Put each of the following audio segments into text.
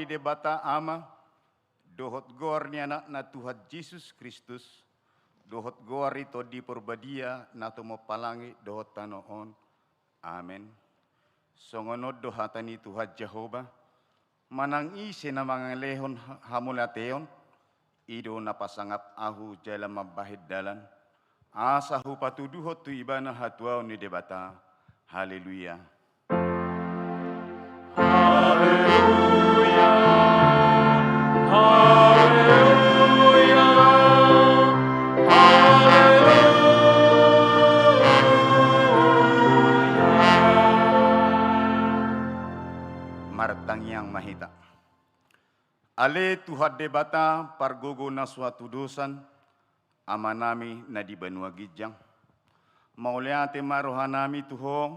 ni debata ama, dohot gor ni anak na Tuhan Yesus Kristus, dohot gor ito di porbadia na tumapalangi dohot tanoon. Amen. Songonod dohatan ni Tuhan Jehovah, manang isi na mga lehon hamulateon, ido na pasangap ahu jala mabahid dalan, asa hu patuduhot tu iba na hatuaw ni debata. Haleluya. Haleluya. Haleluya. Martang yang mahita. Ale Tuhan debata pargogo na suatu dosan, amanami na di benua gijang. Mauliate marohanami Tuho,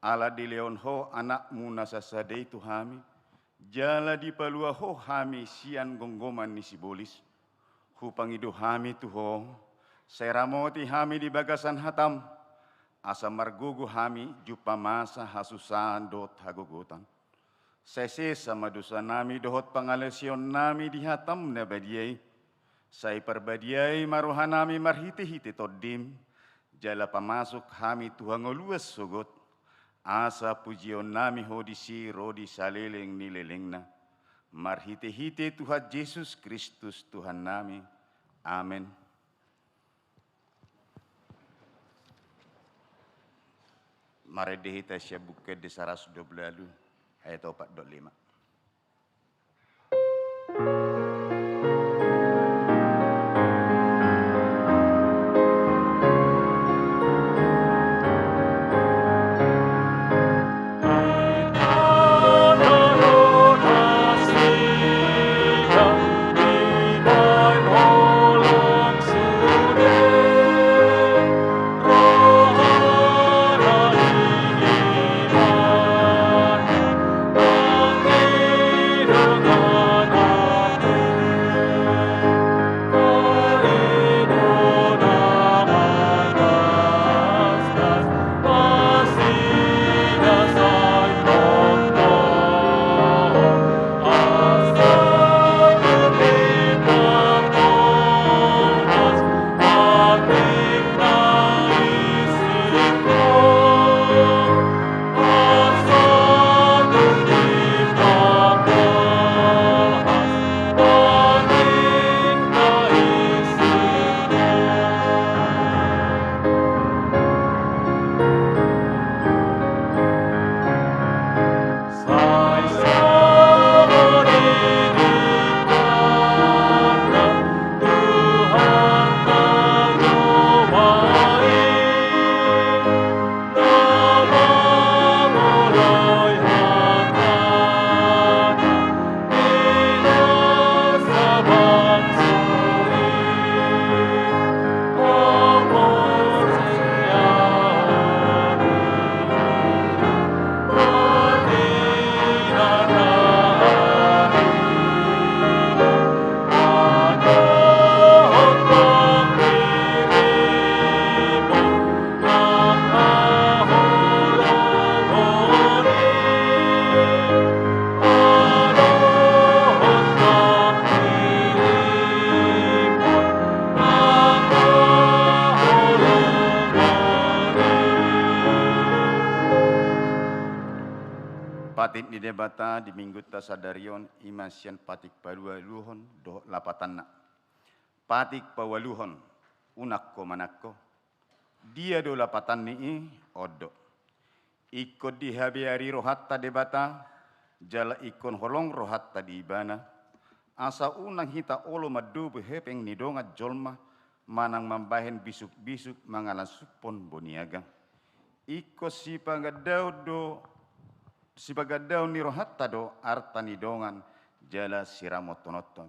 ala di leon ho anakmu nasasadei Tuhami, jala di palua ho hami sian gonggoman ni sibolis, hupangido hami Tuho, seramoti hami di bagasan hatam, asa margogo hami jupa masa hasusan dot hagogotan. Sese sama dosa nami dohot pangalesion nami di hatam na badiay, say perbadiay marohanami marhiti-hiti todim, jala pamasok hami Tuhan ngoluas sugot, asa pujion nami hodisi rodi saleleng nileleng na, marhiti-hiti Tuhan Yesus Kristus Tuhan nami. Amen. Mari dihita siya buka di 112 ayat 4:5. Patit di debata di minggu tasadarion imasian patik pawaluhon do lapatan na. Patik pawaluhon unakko manakko. Dia do lapatan ni odo. Ikut di habiari rohatta debata jala ikon holong rohatta di ibana. Asa unang hita olo madubu hepeng nidonga jolma manang mambahen bisuk-bisuk mangalasupon boniaga. Iko si pagadaw ni rohatta do arta nidongan jala siramotonoton.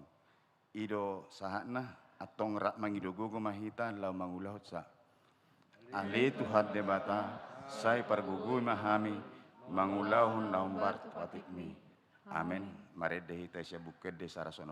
Ido sahana atong rak mangidogogo mahita lau mangulahot sa. Ali Tuhan debata say parguguy mahami mangulahon naumbar patikmi. Amen. Mari dehita siya bukid de 115.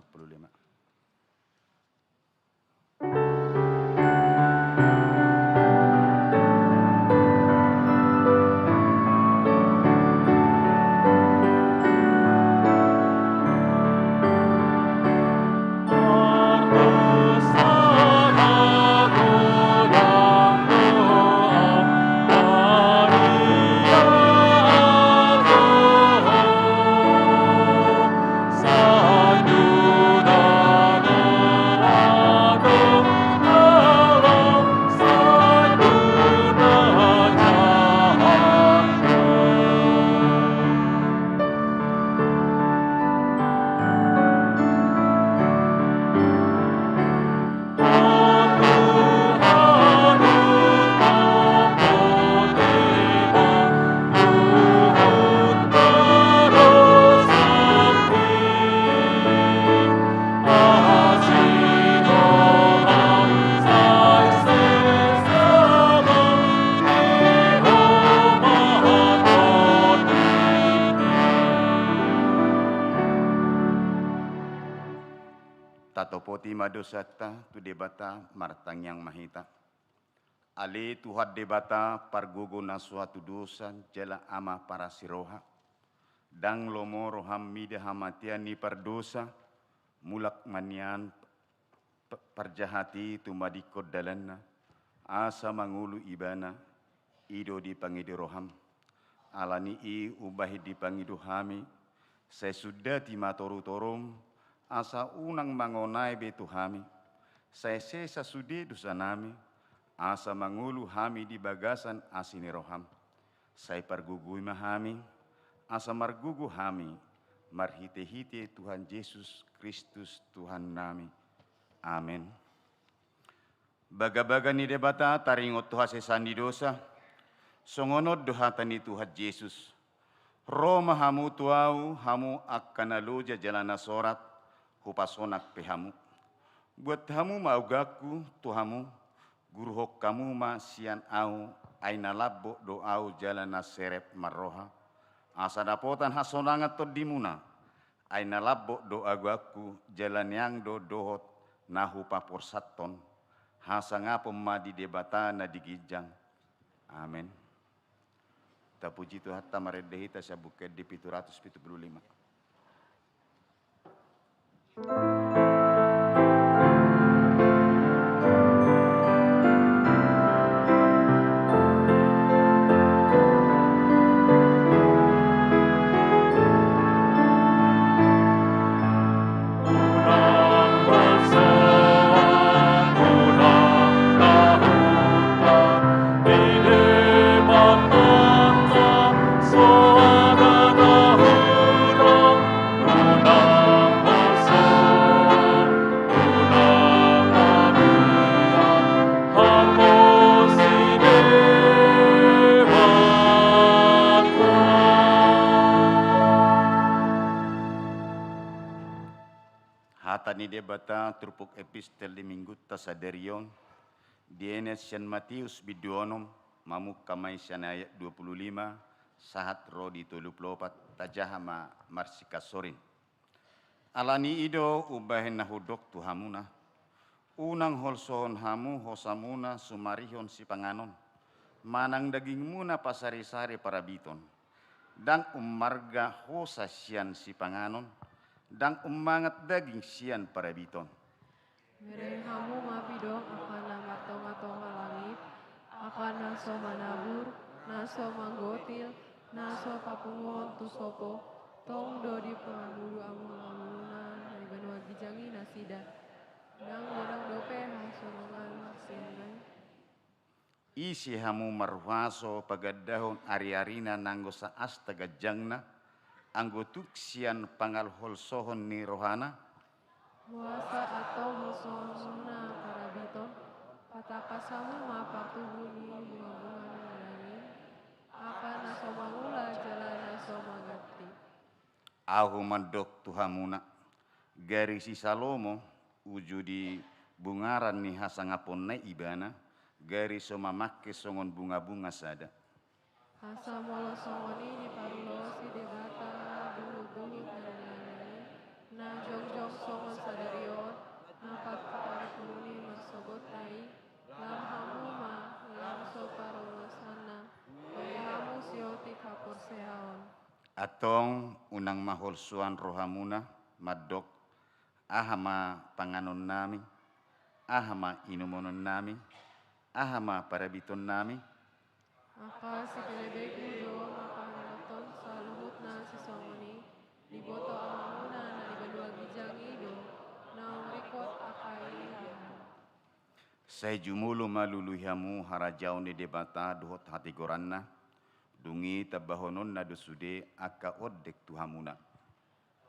Tatopoti madosata tu debata martang yang mahita. Ale Tuhan debata pargogo na suatu dosa jala ama para siroha. Dang lomo roham mida hamatian ni pardosa. Mulak manian parjahati tumadikod dalanna. Asa mangulu ibana. Ido di pangido roham. Alani i ubahi di pangido hami. Saya sudah timatoru torom. Asa unang mangonai betu hami. Saya sesa sudi dosa nami. Asa mangulu hami di bagasan asini roham. Saya pargugui mahami. Asa margugu hami. Marhite-hite Tuhan Yesus Kristus Tuhan nami. Amin. Baga-baga ni debata taringot Tuhan sesandi dosa. Songonod dohatani Tuhan Yesus. Roma hamu tuau hamu akan aloja jalana sorat. Hupasonak pehamu. Buat hamu maugaku tuhamu. Guru hok kamu ma sian au. Aina labbo doau jalana serep marroha. Asa dapotan hasonangat to dimuna. Aina labbo doagaku jalan yang dohot nahu papor saton. Hasa ngapom ma di debata na digijang. Amin. Tapuji Tuhan tamaredehita sabuket di 775. Hatani debata trupuk epistel di minggu tasaderion. Dienes San Matius biduonom mamuk kamai sanayat 25 sahat rodi 34 tajahama marsika sorin. Alani ido ubahen nahudok tuhamuna. Unang holsohon hamu hosamuna sumarihon si panganon. Manang daging muna pasari-sari para biton. Dan umarga hosa sian si panganon. Dan umangat daging sian para biton. Mereng hamu mapidok akan namartonga-tonga langit, akan naso manabur, naso manggotil, naso papungon tusopo, tong do di pangandulu amuna dari benua gijangi nasida. Dang godang dope hasorongan siangan. Isi hamu marwaso pagadahon ari-arina nanggo sa asta gajangna, anggo tuksian pangal holsohon ni rohana, Muasa atau hosona para biton, patakasamu mapatubuni bunga-bunga nangani, akan naso mangula jalan naso magati. ahu mandok tuhamuna. Gari si Salomo uju di bungaran ni hasangapon na ibana, gari so mamake songon bunga-bunga sada. Asa molo songoni di parulosi debata dulu-dulu nani na jongjong songon sadarion na pagkaparapuni masogot tai lam hamuma lam so parulosana kaya hamu sioti kapor sehaon. Atong unang maholsuan rohamuna madok ahama panganon nami, ahama inumonon nami, ahama parabiton nami, Aka si kelebegu do mapangalaton sa luhut na si songoni liboto amamuna na libadua gijangi do na umrikot akai. saya jumulo maluluhiamu harajaw ni debata duhot hati goranna, dungi tabahonon na dosude aka oddek tuhamuna.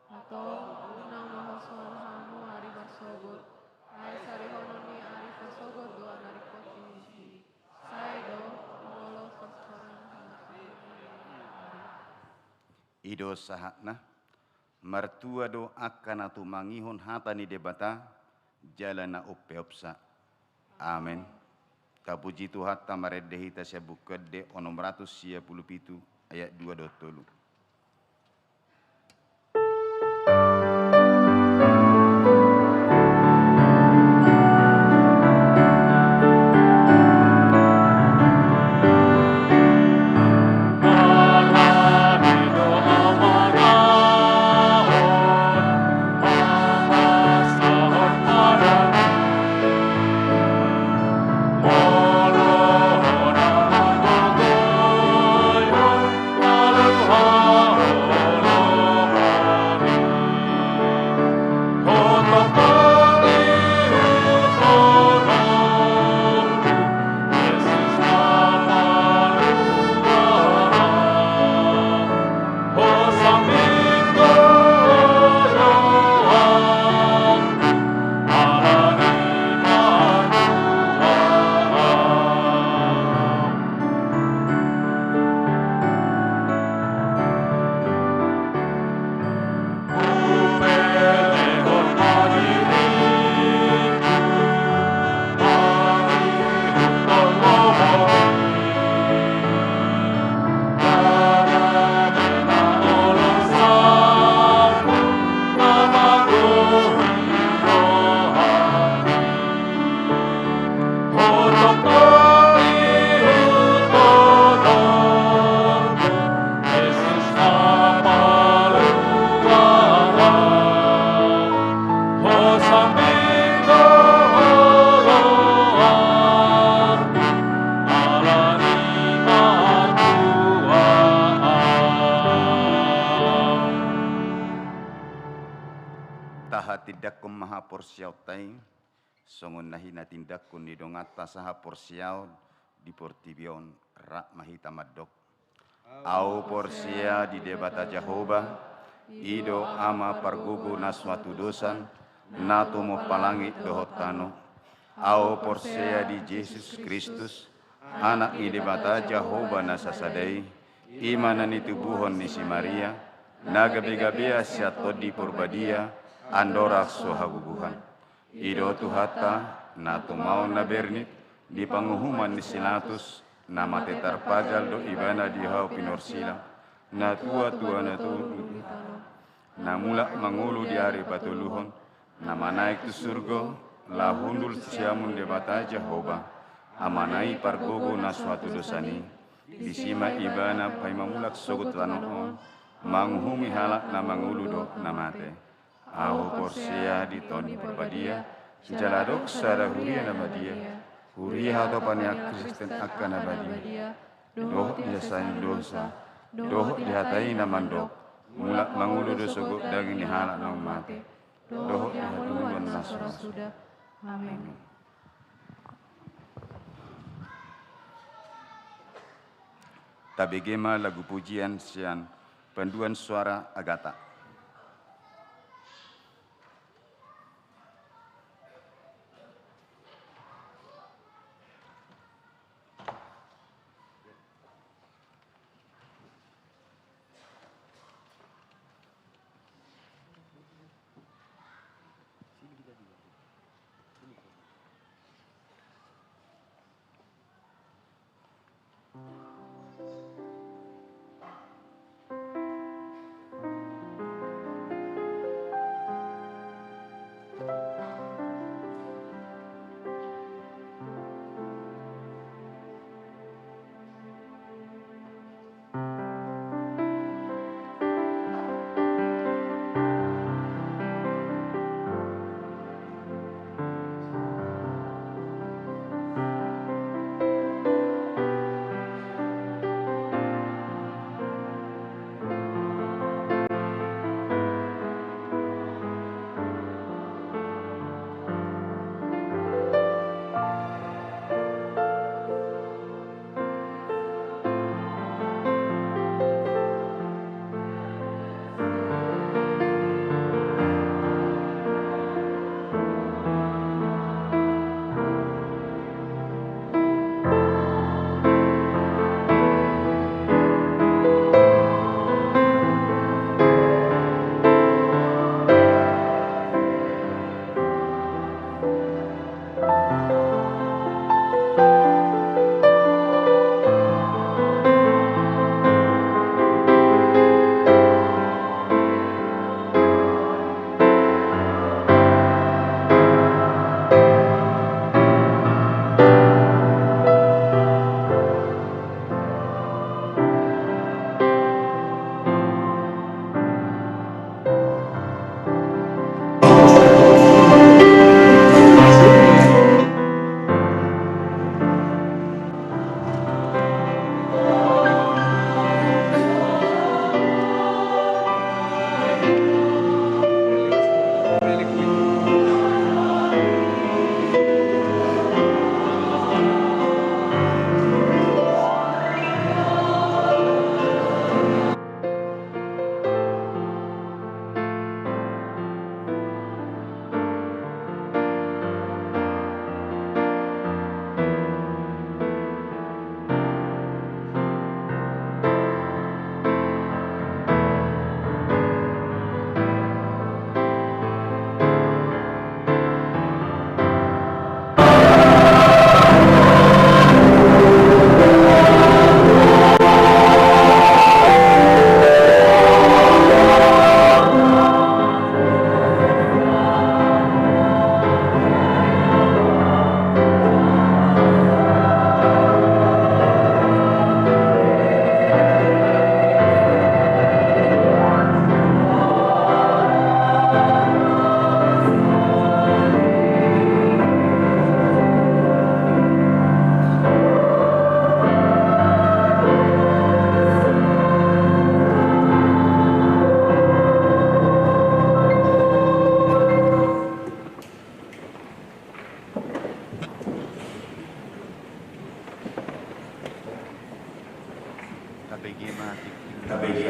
Atau unang mahosuan hamu hari barsogot, ay sarihonon ni ari barsogot do anarikot ini. Saya do molo pastoran Ido sahatna, martua do akan atu mangihon hata ni debata, jalana upeopsa. Amin. Tapuji Tuhan tamaredehita siya bukede onom 157 ayat 2 dotolu. porsiau tai, songon nahi na tindak kun ni dongata saha porsiau di portibion rak mahita madok. Au porsia di debata Jehovah, ido ama pargugu na suatu dosan, nato mo palangit dohotano. Au porsia di Yesus Kristus, anak ni debata Jehovah na sasadai, imanan itu buhon ni si Maria, nagabe-gabea siato di porbadia, andorak sohagubuhan. Ido tuhata, nato mau na bernit, di panguhuman ni sinatus, na mate tarpagal do ibana di hau pinorsila, na tua-tua na tutu, na mulak mangulu di hari patuluhon, na manaik tu surgo, la hundul siamun debata Jehovah, amanai pargogo na suatu dosani, di sima ibana pai mamulak sogut lanoon, manguhumi halak na mangulu do na mate. Au porsia di toni perbadia, jaladok sada huria nama dia, huria atau paniak Kristen akan abadia, doh diasai dosa, doh dihatai namandok, mulak mangulu do sogut daging ni halak na mate, doh dihatuan nasura sudah. Amin. Tabegema lagu pujian sian panduan suara Agatha.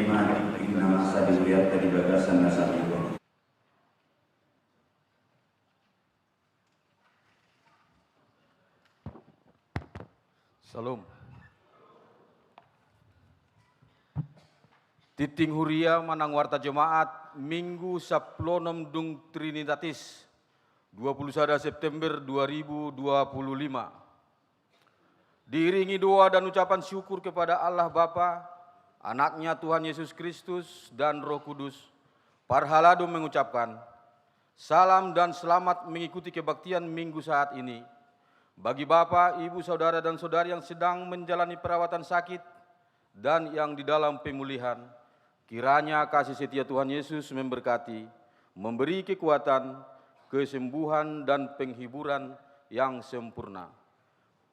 mati ina masa dilihat dari bagasan nasab itu. Salam. Titing Huria Manang Warta Jemaat Minggu Saplonom Dung Trinitatis 21 September 2025. Diiringi doa dan ucapan syukur kepada Allah Bapa, Anaknya Tuhan Yesus Kristus dan Roh Kudus, Parhalado mengucapkan, salam dan selamat mengikuti kebaktian minggu saat ini. Bagi Bapak, Ibu, Saudara, dan Saudari yang sedang menjalani perawatan sakit dan yang di dalam pemulihan, kiranya kasih setia Tuhan Yesus memberkati, memberi kekuatan, kesembuhan, dan penghiburan yang sempurna.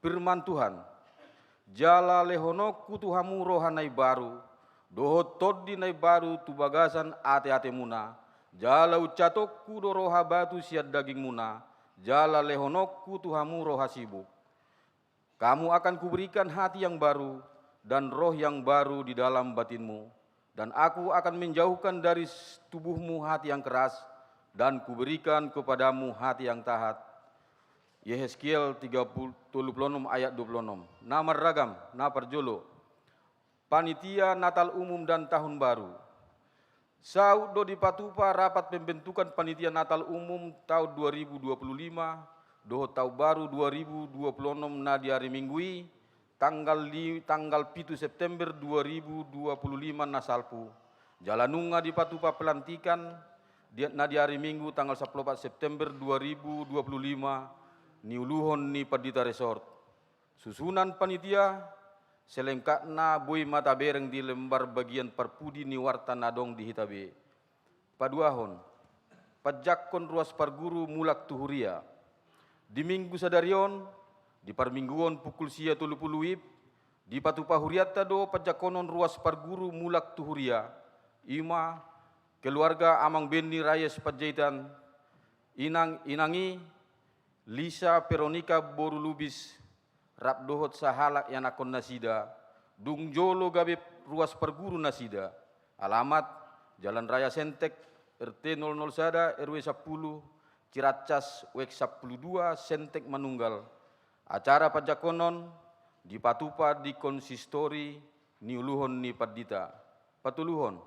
Firman Tuhan, jala lehono kutuhamu rohanai baru, doho toddi nai baru tu bagasan ate-ate muna, jala ucatok kudo roha batu siat daging muna, jala lehono kutuhamu roha sibuk. Kamu akan kuberikan hati yang baru dan roh yang baru di dalam batinmu, dan aku akan menjauhkan dari tubuhmu hati yang keras, dan kuberikan kepadamu hati yang taat. Yehezkiel 36 ayat 26. Nama ragam, na perjolo. Panitia Natal Umum dan Tahun Baru. Saudo di Patupa rapat pembentukan Panitia Natal Umum tahun 2025, doho tahun baru 2026 na di hari Minggui, tanggal 7 September 2025 na salpu. Jalanunga di Patupa pelantikan na di hari Minggu tanggal 14 September 2025 niuluhon ni Padita Resort. Susunan panitia selengkapna boy mata bereng di lembar bagian perpudi ni warta nadong di hitabe. Paduahon, pajakkon ruas parguru mulak tuhuria. Di minggu sadarion, di parmingguon pukul sia 30 wib, di Patupa Huriata do pajakkonon ruas parguru mulak tuhuria. Ima, keluarga Amang Beni Rayes Panjaitan, inangi Lisa Veronica Borulubis, Rabdohot Sahalak Yanakon Nasida, Dung Jolo Gabe Ruas Perguru Nasida, alamat Jalan Raya Sentek, RT 001 RW 10, Ciracas WEK 12, Sentek Manunggal. Acara pajakonon di Patupa di konsistori niuluhon ni Padita. Patuluhon,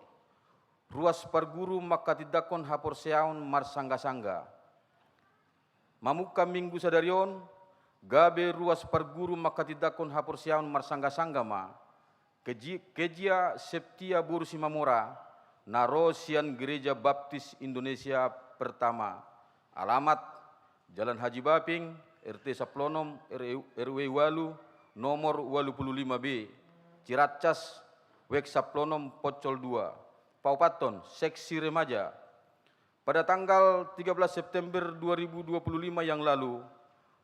Ruas Perguru Makatidakon Hapor Seaon Marsangga-sangga. Mamuka minggu sadarion, gabe ruas parguru makatidakon hapor siaon marsangga-sangga ma, kejia septia burusi mamora, narosian Gereja Baptis Indonesia Pertama, alamat Jalan Haji Baping, RT Saplonom, RW Walu, nomor 85B, Ciracas, WEK Saplonom, Pocol 2, Paupaton, Seksi Remaja. Pada tanggal 13 September 2025 yang lalu,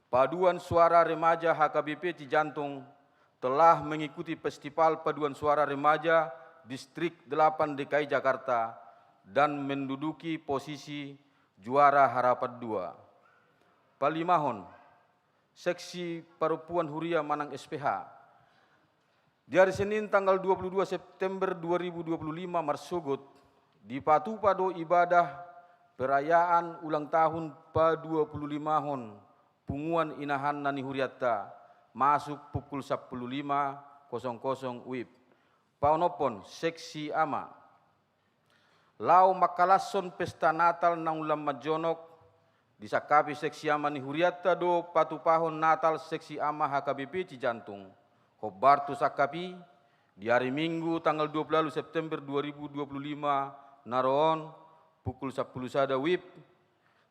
Paduan Suara Remaja HKBP Cijantung telah mengikuti Festival Paduan Suara Remaja Distrik 8 DKI Jakarta dan menduduki posisi juara harapan 2. Palimahon, Seksi Perempuan Huria Manang SPH. Di hari Senin tanggal 22 September 2025 Marsogot, di Patupa do ibadah perayaan ulang tahun pa-25 Punguan Inahan Nani Huriata masuk pukul 15.00 WIB. Paunopon Seksi Ama. Lau Makalason Pesta Natal nang ulam majonok disakapi Seksi Ama ni Huriata do Patupahon Natal Seksi Ama HKBP Cijantung. Hobartu sakapi di hari Minggu tanggal 20 September 2025 naroon pukul 10.00 WIB,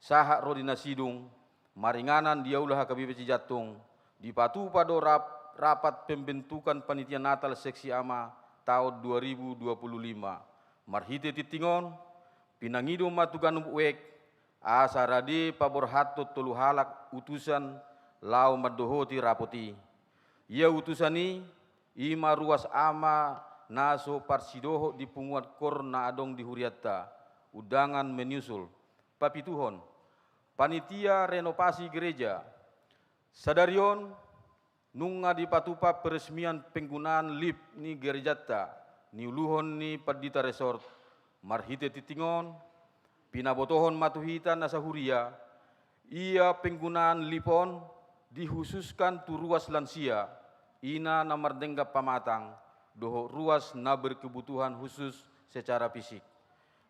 Sahak Rodina Sidung, maringanan diaulah HKBP Cijantung, di Patupa do rapat pembentukan Panitia Natal Seksi Ama tahun 2025. Marhite titingon, pinangido matuganum uek, asarade paborhato toluhalak utusan lau madohoti rapoti. Ia utusani, ima ruas ama naso parsidoho di punguat kor na adong di Huriata. Undangan menyusul. Papituhon, Panitia Renovasi Gereja. Sadarion, nunga di Patupa peresmian penggunaan lift ni gerejata, niuluhon ni Padita Resort, marhite titingon, pinabotohon matuhita na sa huria, ia penggunaan lipon, dihususkan tu ruas lansia, ina na mardenggap pamatang, doho ruas na berkebutuhan khusus secara fisik.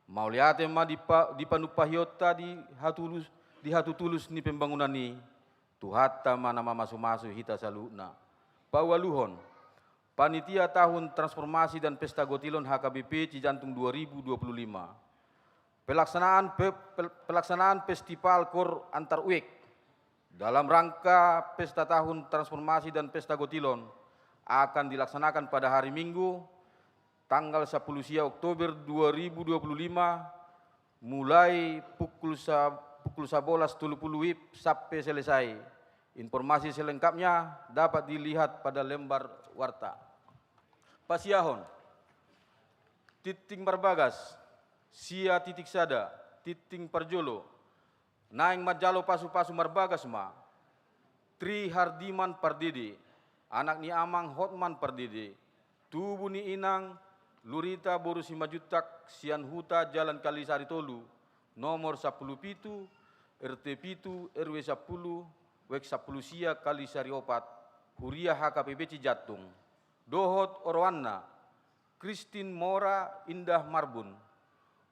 Mauliate ma dipanupahiota di hatutulus ni pembangunan ni, tuhatta mana masu-masu hita saluna. Pawaluhon, Panitia Tahun Transformasi dan Pesta Gotilon HKBP Cijantung 2025. Pelaksanaan Festival Kor Antar Uek dalam rangka Pesta Tahun Transformasi dan Pesta Gotilon akan dilaksanakan pada hari Minggu tanggal 10 Oktober 2025 mulai pukul 11.30 WIB sampai selesai. Informasi selengkapnya dapat dilihat pada lembar warta. Pasiahon, Titing Barbagas, Sia Titik Sada, Titing Parjolo, Naing Majalo Pasu-Pasu Marbagas ma, Tri Hardiman Pardede, anak ni Amang Hotman Pardede, Tubu ni Inang, Lurita Borusi Majutak, Sian Huta Jalan Kalisari Tolu, nomor 10 Pitu, RT Pitu, RW 10, Wek 10 Sia Kalisari Opat, Huria HKPB Cijatung, Dohot Orwanna, Christine Mora Indah Marbun,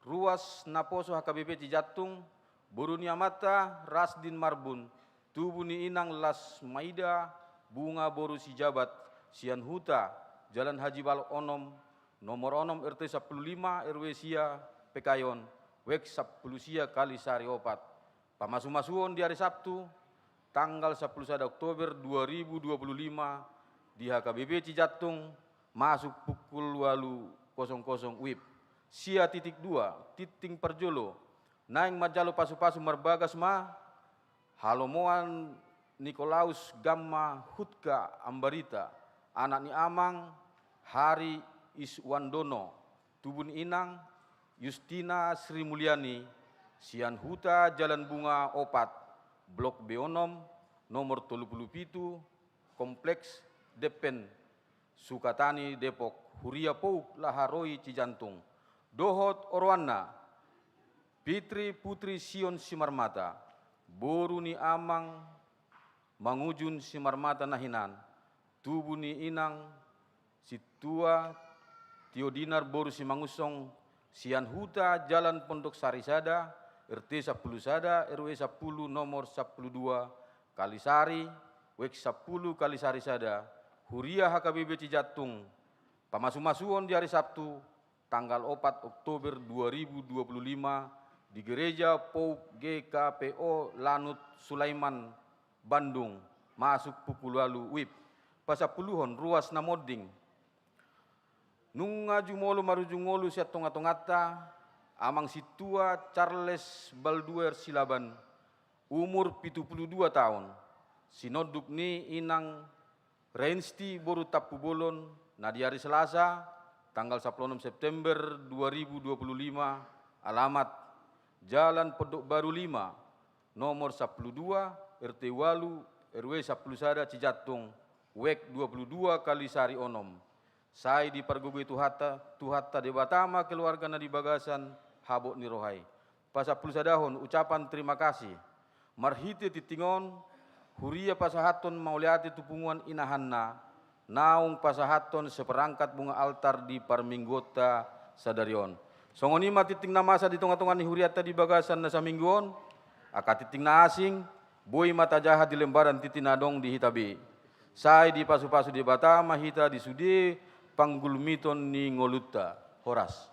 Ruas Naposo HKBP Cijatung, Borunia Mata Rasdin Marbun, Tubuni Inang Las Maida, Bunga Boru Sijabat, Sian Huta, Jalan Haji Bal Onom, nomor Onom RT 15 RW Sia Pekayon, Wek 10 Sia Kalisari Opat. Pamasu-masuon di hari Sabtu, tanggal 11 Oktober 2025 di HKBP Cijatung masuk pukul 8.00 WIB. Sia titik 2, Titing Parjolo, Naing Majalo Pasu-Pasu Marbagas ma, Halomoan Nikolaus Gamma Hutka Ambarita, anak ni Amang Hari Iswandono, Tubun Inang Justina Sri Mulyani, Sian Huta Jalan Bunga Opat, Blok Beonom, nomor 37, Kompleks Depen, Sukatani Depok, Huria Pouk Laharoi Cijantung, Dohot Orwana, Fitri Putri Sion Simarmata, Boruni Amang Mangujun Simarmata Nahinan, Tubuni Inang Situa Tiodinar Boru Simangusong, Sian Huta Jalan Pondok Sarisada, RT 10 Sada, RW 10 nomor 12, Kalisari, Wek 10 Kalisari Sada, Huria HKBP Cijatung. Pamasu-masuon di hari Sabtu, tanggal 4 Oktober 2025 di Gereja Pouk GKPO Lanut Sulaiman, Bandung, masuk pukul 8 WIB. Pasapuluhon ruas Namoding, Nunga Jumolo Marujungolu Siatonga-tongata, Amang Situa Charles Balduer Silaban, umur 72 tahun, Sinoduk ni Inang Rensti Boru Tapu Bolon, na di hari Selasa, tanggal 16 September 2025, alamat Jalan Pedok Baru 5, nomor 12, RT Walu, RW 10 Sada Cijatung, Wek 22 Kalisari Onom. Saya dipergugui tuhatta debatama keluarga na di Bagasan, Habok ni Rohai. Pasapul sadahon ucapan terima kasih. Marhite titingon, Huria pasahaton mauliati tupunguan inahanna, naung pasahaton seperangkat bunga altar di Parminggota Sadarion. Songonima titing na masa di tengah-tengah ni Huriata di Bagasan na sa mingguon, aka titing na asing, boy mata jahat di lembaran titinadong di Hitabi. Saya di pasu-pasu di Batama hita di Sudi Panggulmiton ni Ngoluta. Horas.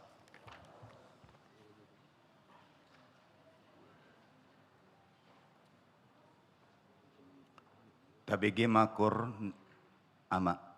Tabege makor ama.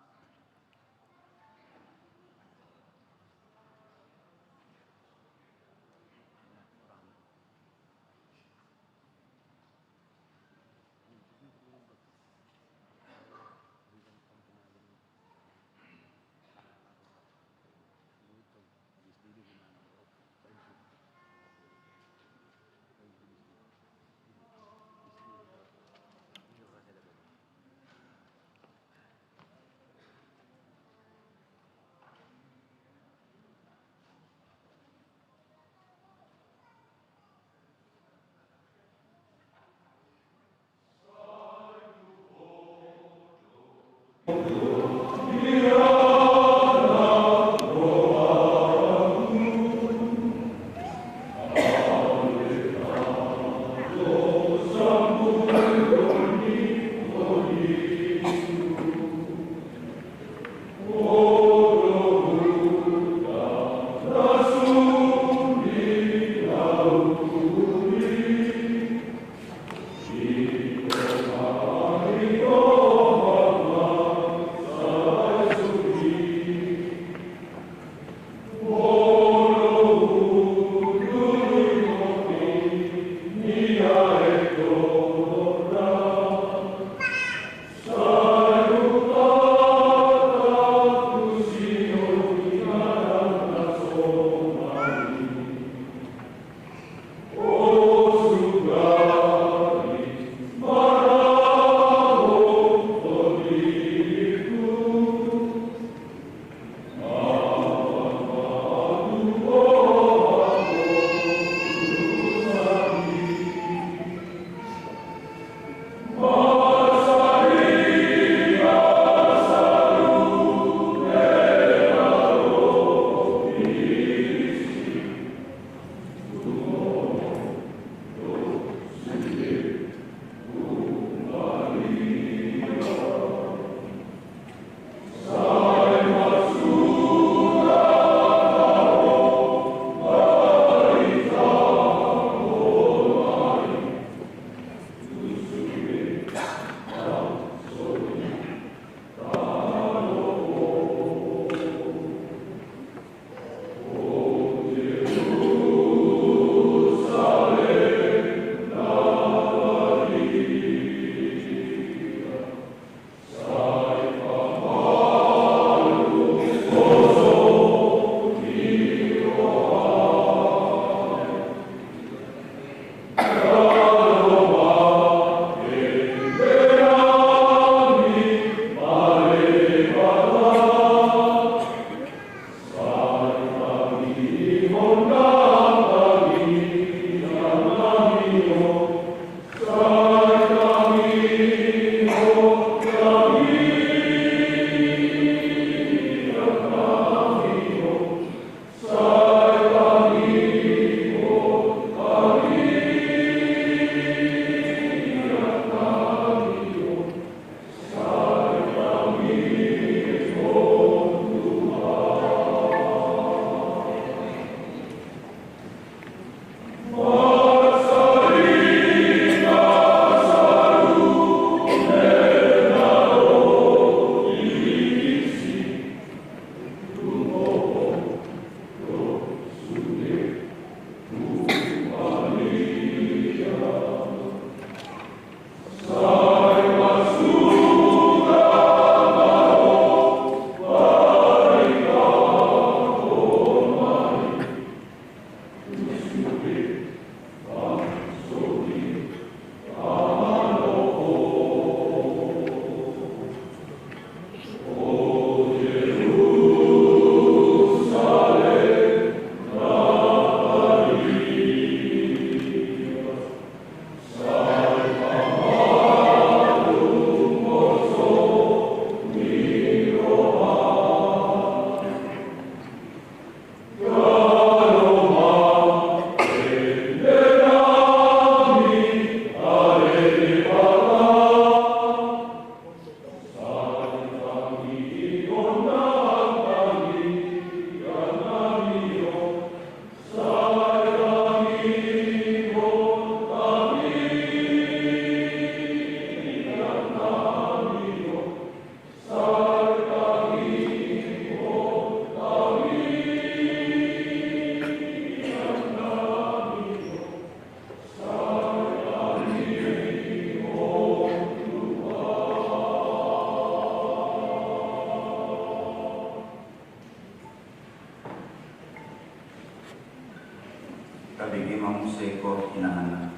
seekor inahan.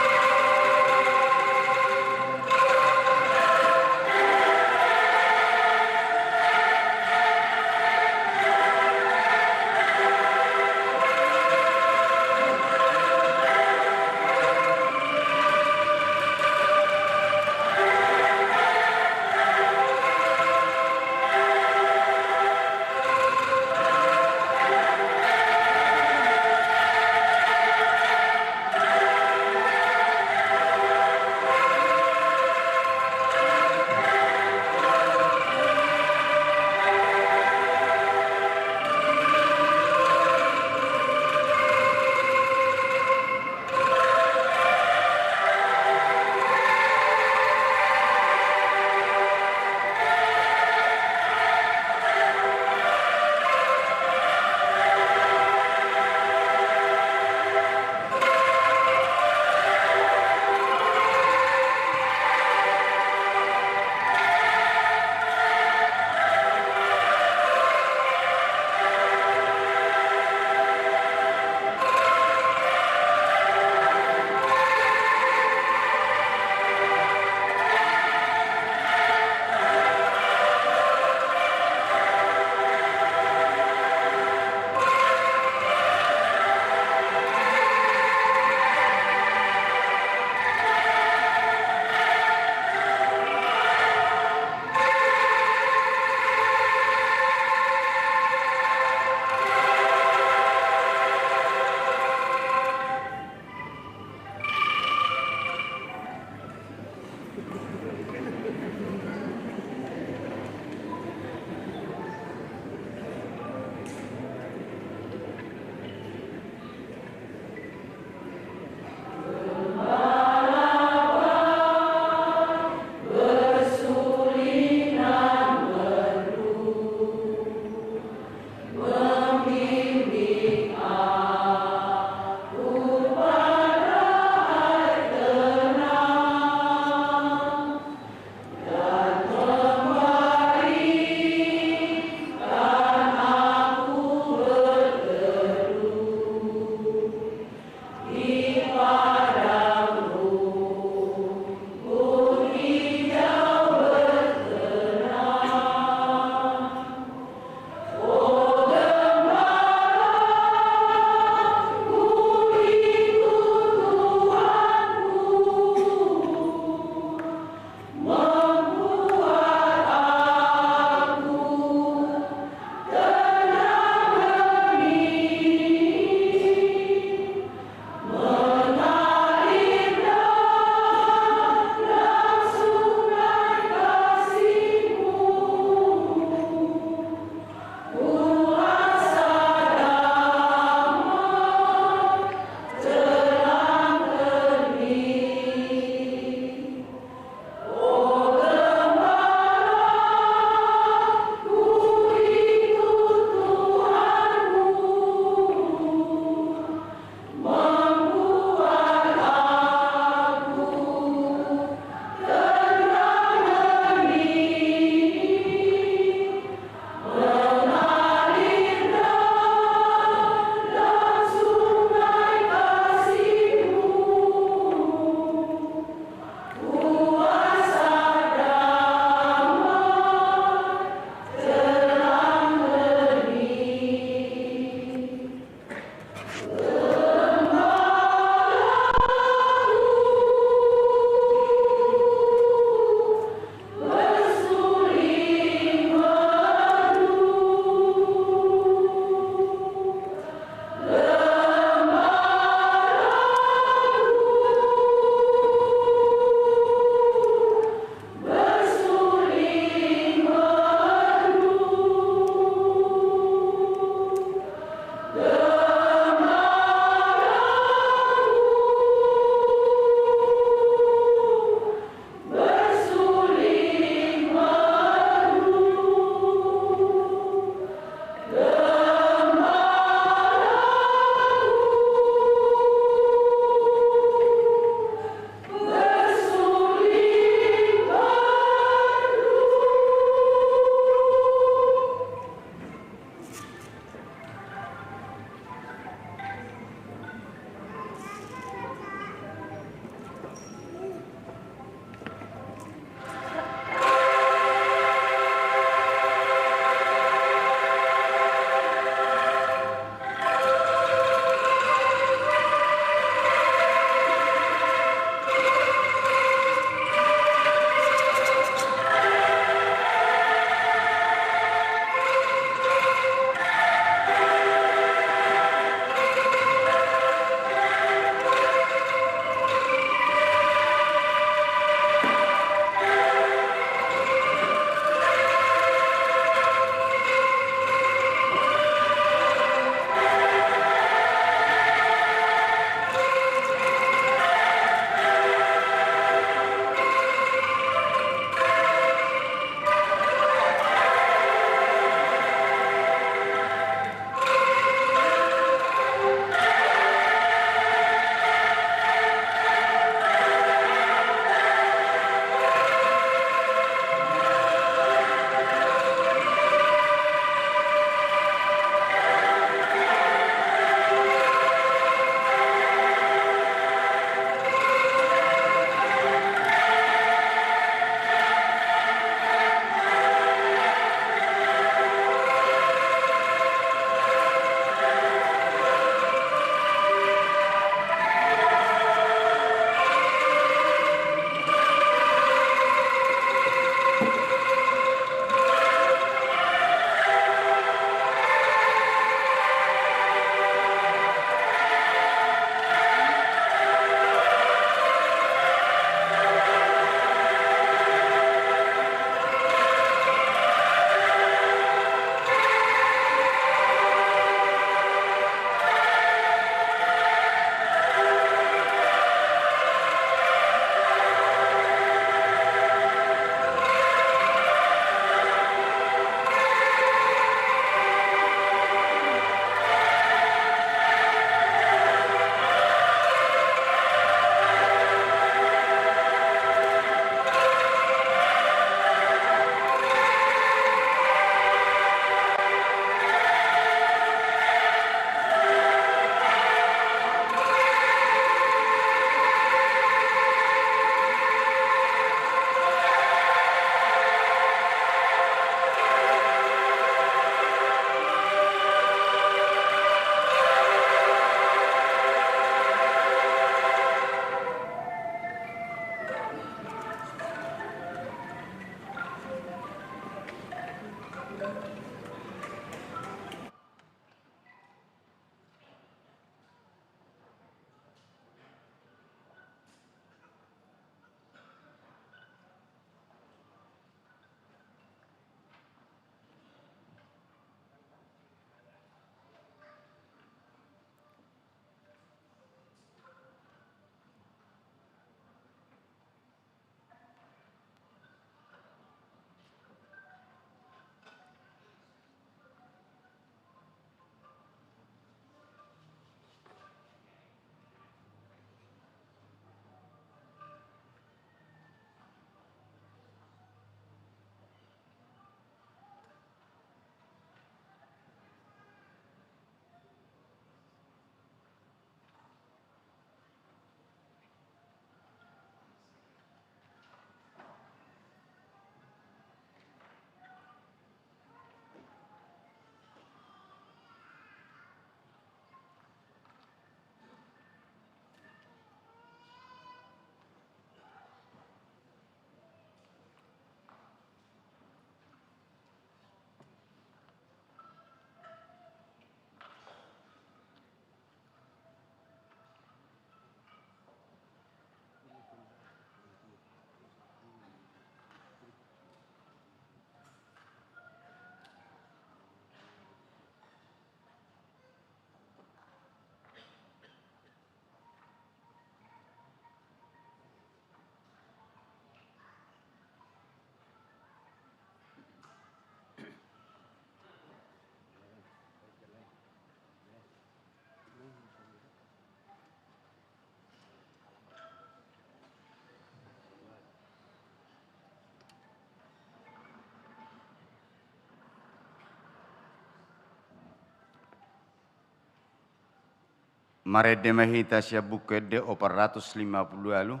Mare de mahita sia buke de 450 alu.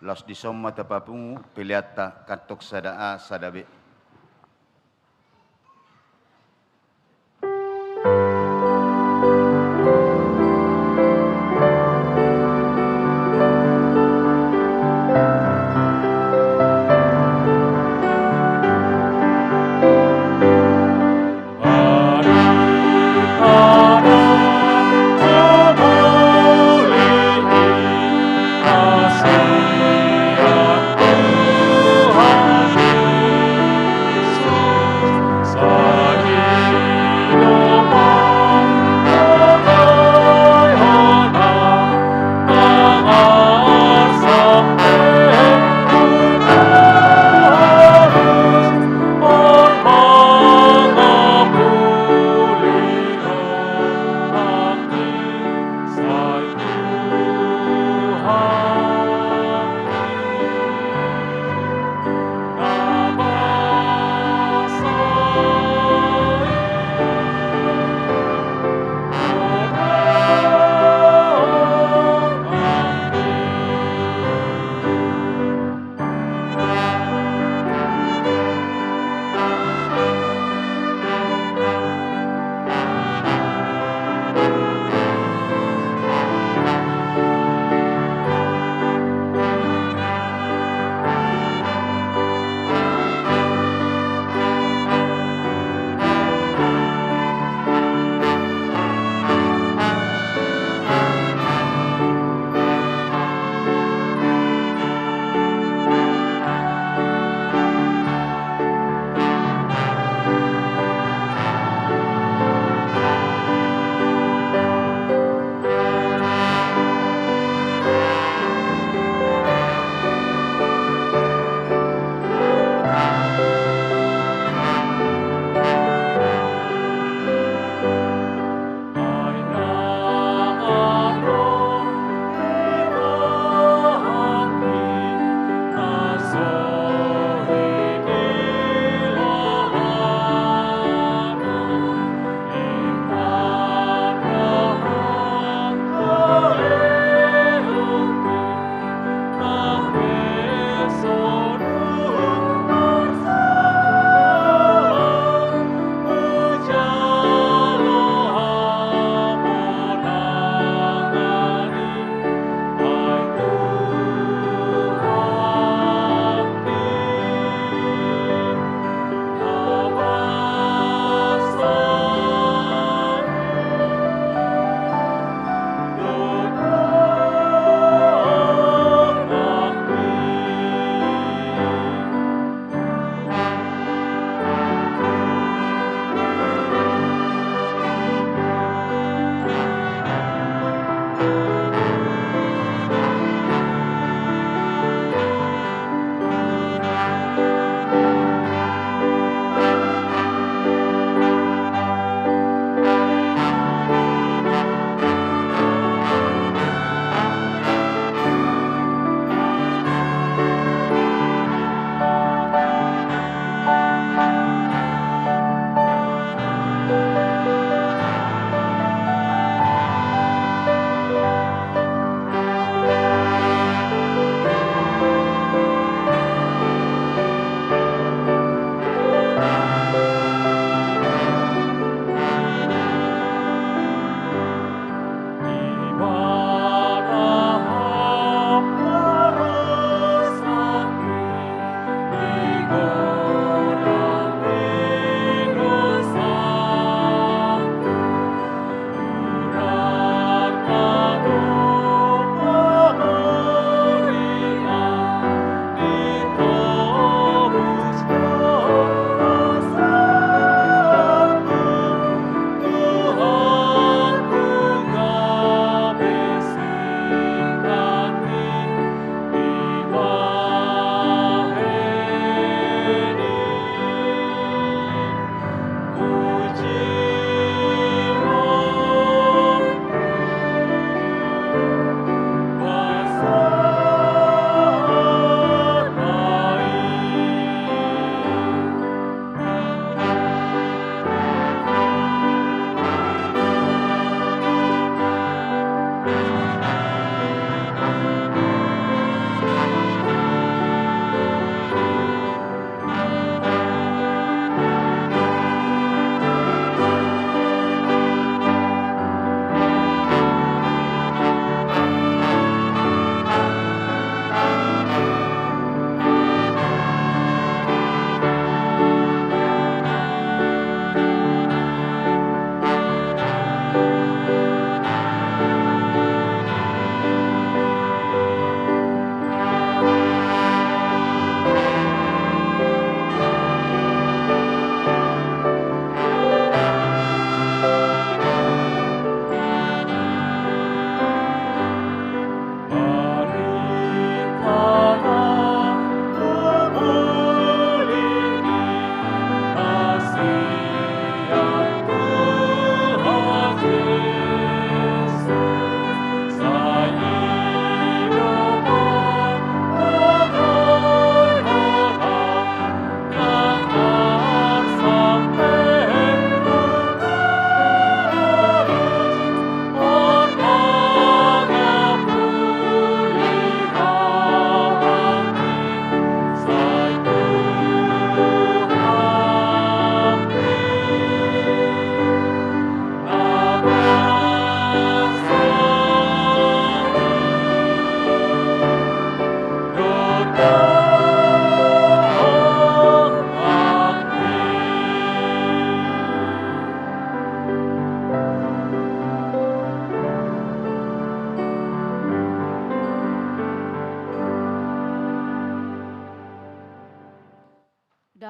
Los di somma tapapungu peliata katok sadaa sadabe.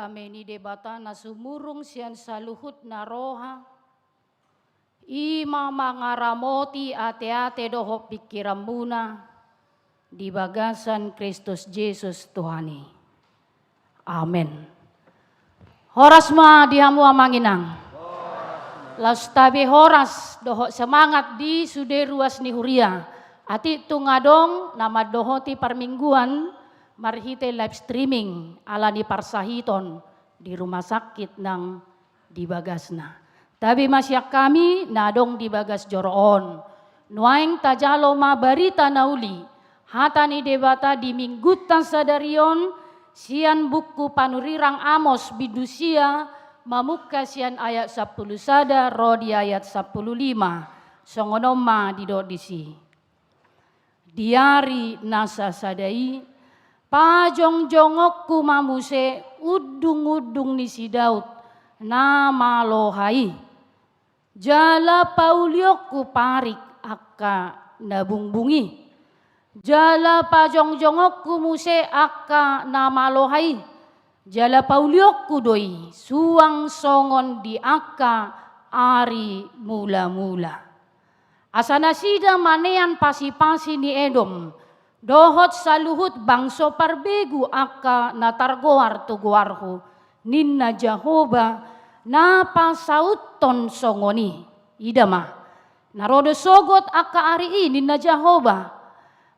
ameni debata na sumurung sian saluhut na roha. Ima mangaramoti ate-ate doho pikiran muna di bagasan Kristus Yesus Tuhani. Amin. Horas ma dihamu amanginang. Lastabi horas doho semangat di sude ruas ni huria. Ati tungadong nama doho ti parmingguan marhite live streaming ala ni parsahiton di rumah sakit nang di Bagasna. Tapi masyak kami nadong di Bagas Joroon. Nuaing tajalo ma barita nauli. Hatani debata di minggutan sadarion. Sian buku panurirang Amos bidusia. Mamuka sian ayat 10 sada rodi ayat 15. Songonoma didodisi. Diari nasa sadai. Pajong jongokku mamuse udung-udung ni si Daud. Nama lohai. Jala pauliokku parik akka nabungbungi. Jala pajong-jongokku muse akka nama lohai. Jala pauliokku doi suang songon di akka ari mula-mula. Asana sida manean pasi-pasi ni Edom. Dohot saluhut bangso parbegu akka natargoar tuguarhu. Ninna Jehovah napa sauton songoni idama narodo sogot akka ari ini na Jehovah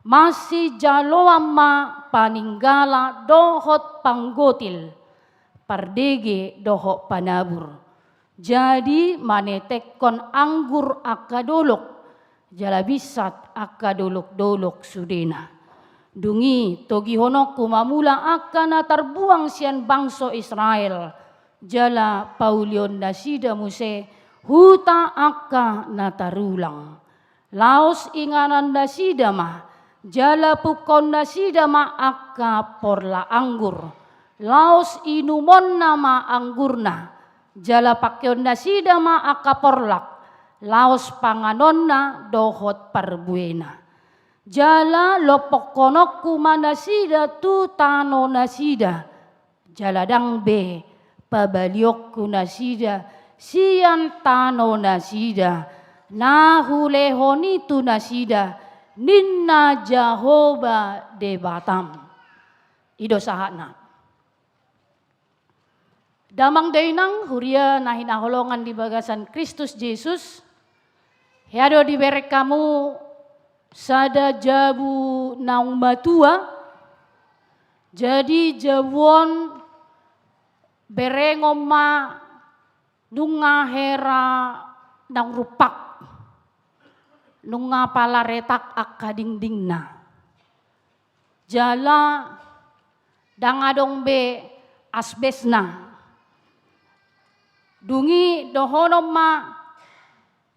masih jaloama paninggala dohot panggotil pardege dohot panabur jadi manetekon anggur akka dolok jalabisat akka dolok-dolok sudena dungi togi honok kumamula akka na terbuang sian bangso Israel jala paulion nasida muse huta akka natarulang. Laos inganan nasida ma jala pukon nasida ma akka porla anggur. Laos inumon nama anggurna jala pakyon nasida ma akka porlak. Laos panganonna dohot parbuena. Jala lopokonokku manasida tu tano nasida. Jala dangbe pabaliokku nasida, sian tano nasida, nahulehonitu nasida, ninna Jehovah de Batam. Ido sahana. Damang dainang huria nahinaholongan di bagasan Kristus Yesus. Heado diberek kamu sada jabu naung matua. Jadi jabuon berengoma nunga hera nang rupak nunga palaretak akka dingdingna jala dangadong be asbesna dungi dohonom ma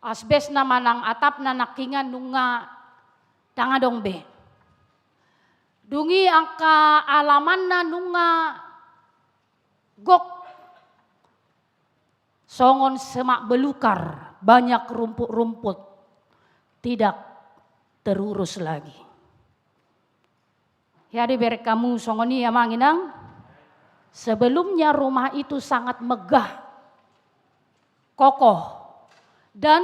asbesna manang atap na nakingan nunga dangadong be dungi angka alaman na nunga gok songon semak belukar banyak rumput-rumput tidak terurus lagi. Ya diberek kamu songoni ya manginang. Sebelumnya rumah itu sangat megah, kokoh dan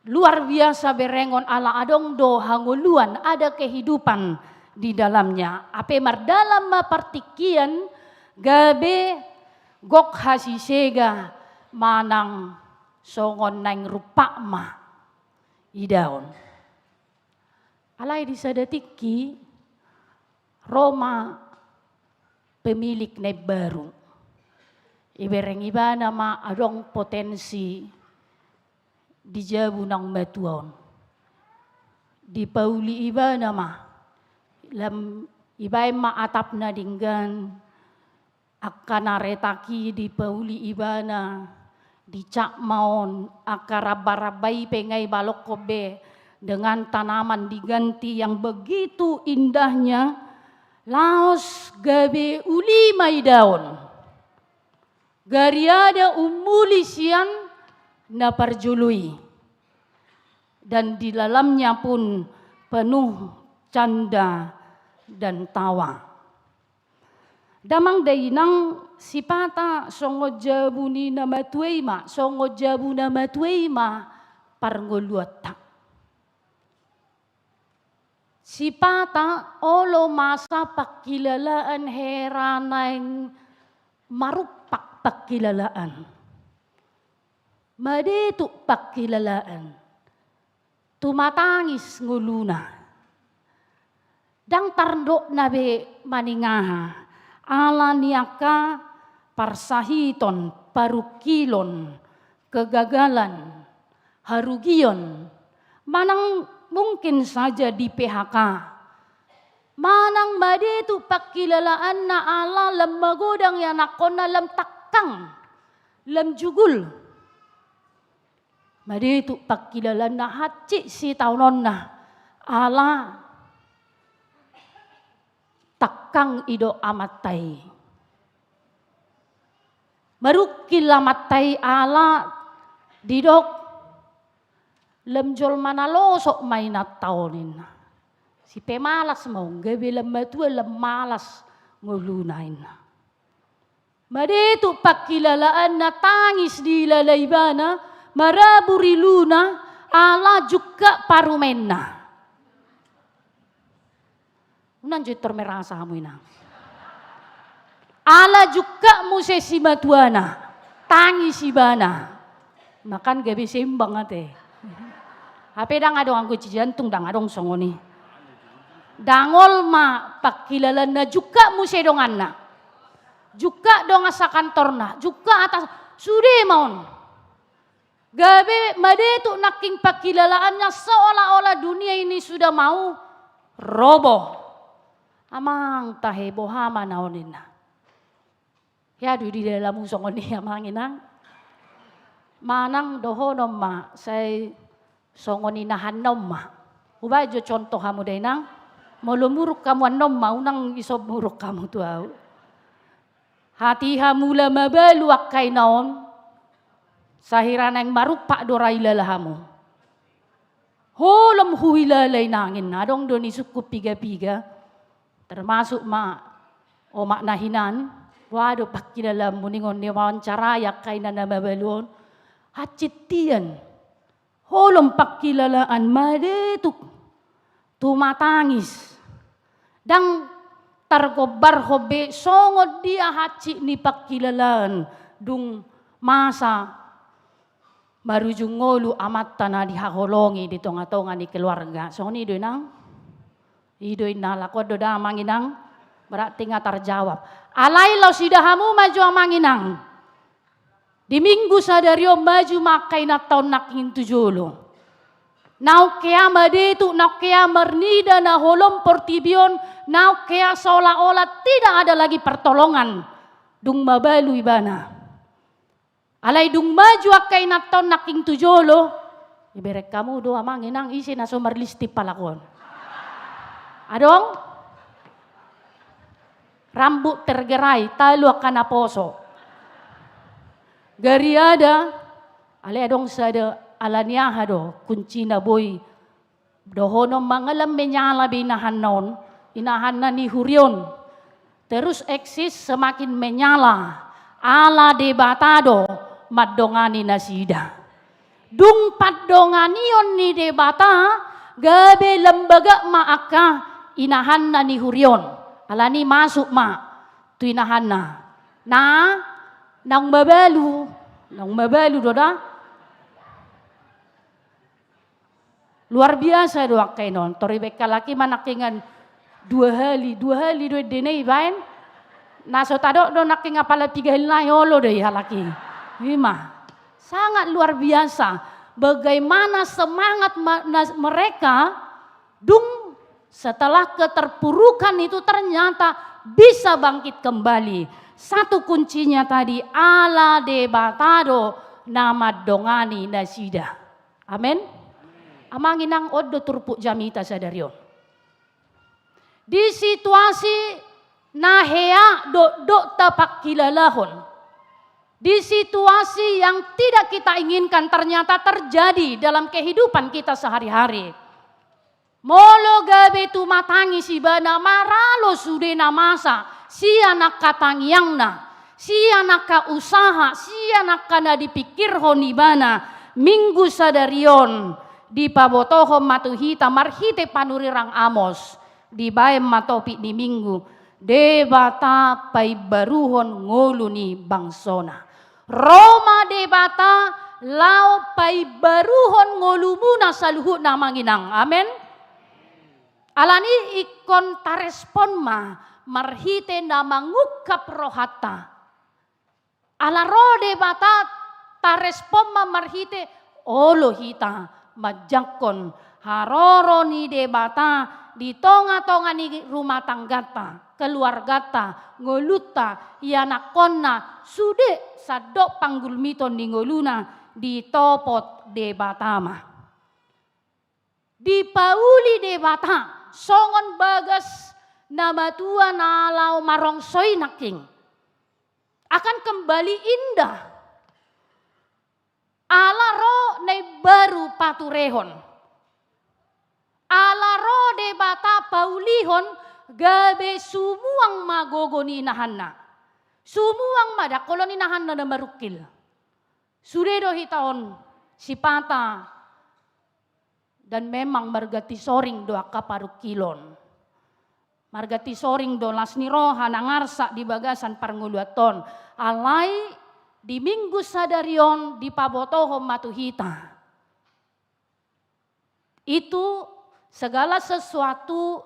luar biasa berengon ala adong do hanguluan ada kehidupan di dalamnya. Ape mar dalam partikian gabe gok hasisega manang songon nang rupa ma idaon. Alai disadatiki Roma pemilik na baru. Ibereng iba nama adong potensi di jabu nang batuon. Di pauli iba nama lam iba maatap na dinggan akana retaki di pauli ibana di cak maon akarabai pengai balok kobe dengan tanaman diganti yang begitu indahnya laos gabe uli mai daun gariada umulisian na parjului dan di dalamnya pun penuh canda dan tawa. Damang dainang sipata songo jabuni nama tuema, songo jabu nama tuema parngoluata. Sipata olo masa pakilalaan heranang marupak pakilalaan. Maditu pakilalaan. Tumatangis nguluna. Dang tarndok nabe maningaha. Ala niaka parsahiton, parukilon, kegagalan, harugion. Manang mungkin saja di PHK. Manang maditu pakilalaan na ala lam magodang yanakon na lam takang, lam jugul. Maditu pakilalaan na haci si taunon na ala takang ido amatay. Marukil amatay ala didok lemjol manalosok may nataunin. Si pemalas mo, gabi lembatua lemalas ngulunain. Maditu pakilalaan na tangis di lalaybana, maraburi luna, ala juga parumena. Nanjut termerasa mo ina. Ala juga muse si matuana, tangis si bana. Makan gabi sembang ate. Hape dang adong anggo jantung dang adong songoni. Dangol ma pakilalan na juga muse dongan na. Juga dong asa kantorna, juga atas sude maun. Gabe madetu naking pakilalaannya seolah-olah dunia ini sudah mau roboh. Amang tahebo hama naonin na. Ya di dalam musong ini amang inang. Manang dohonom ma say songoni nahanom ma. Ubay jo contoh kamu day nang. Molumuruk kamu anom ma unang isob muruk kamu tuau. Hati hamula mabalu akay naon. Sahiran yang marupak dorai lalahamu. Holam huilalay nangin na dong doni suku piga-piga. Termasuk ma o maknahinan. Waduh pakilalam muningon ni wawancarayak kay na namabalon. Hacitian. Holam pakilalaan madetuk. Tumatangis. Dang targobar hobe songod dia haci ni pakilalaan. Dung masa marujung ngolu amat tanah dihakolongi di tonga-tonga di keluarga. So ni idoy nang, idoy na lakot do da manginang, berarti nga terjawab. Alay law sidahamu maju amanginang. Di minggu sadario maju makai na taon naking tujolo. Nau kea madetu, nau kea mernida na holom portibion, nau kea seolah-olah tidak ada lagi pertolongan. Dung mabalu ibana. Alay dung maju akay naton naking tujolo. Iberek kamu doa manginang isi na somarlisti palakon. Adong? Rambut tergerai, talo akan naposo. Gariada, alay adong sada alaniaha do, kunci na boy. Dohonom mangalam menyala binahan non, inahan na ni hurion. Terus eksis semakin menyala. Ala debatado madongani nasida. Dung padonganion ni debata gabe lembaga maaka inahan na ni hurion. Alani masuk ma tu inahan na. Nang mabalu doda. Luar biasa doa kay non. Tori beka laki manakingan dua hali dua denei bain. Naso tado do naking apala 3 hali na yolo deh halaki. Hima. Sangat luar biasa. Bagaimana semangat mereka dung setelah keterpurukan itu ternyata bisa bangkit kembali. Satu kuncinya tadi ala debatado nama dongani nasida. Amin. Amanginang odo turpuk jamita sadario. Di situasi nahea do tapak kilalahon. Di situasi yang tidak kita inginkan ternyata terjadi dalam kehidupan kita sehari-hari. Molo gabe tu matangi si bana maralo sudena masa si anak katangiangna, si anak ka usaha, si anak kana dipikir honibana, minggu sadarion, di pabotoho matuhita, marhite panurirang amos, di baem matopi di minggu, debata pai baruhon ngoluni bangsona. Roma debata lao pai baruhon ngolumuna saluhut na manginang. Amen. Alani ikon tarespon marhite na mangukap rohata. Ala rode bata tarespon marhite olo hita majakon haroro ni debata di tonga-tonga ni rumah tanggata, keluargata, ngoluta, yanakonna, sude sadok panggulmiton ni ngoluna di topot debatama. Di pauli debata songon bagas nama tua nalau marongsoy naking akan kembali indah. Ala ro ne baru paturehon. Ala ro debata paulihon gabe sumuang magogo ni nahanna. Sumuang mada koloni nahanna na marukil. Suredo hitaon sipata dan memang margati soring doa kaparukilon. Margati soring do lasni roha nangarsa di bagasan parnguluaton. Alai di minggu sadarion di pabotoho matuhita. Itu segala sesuatu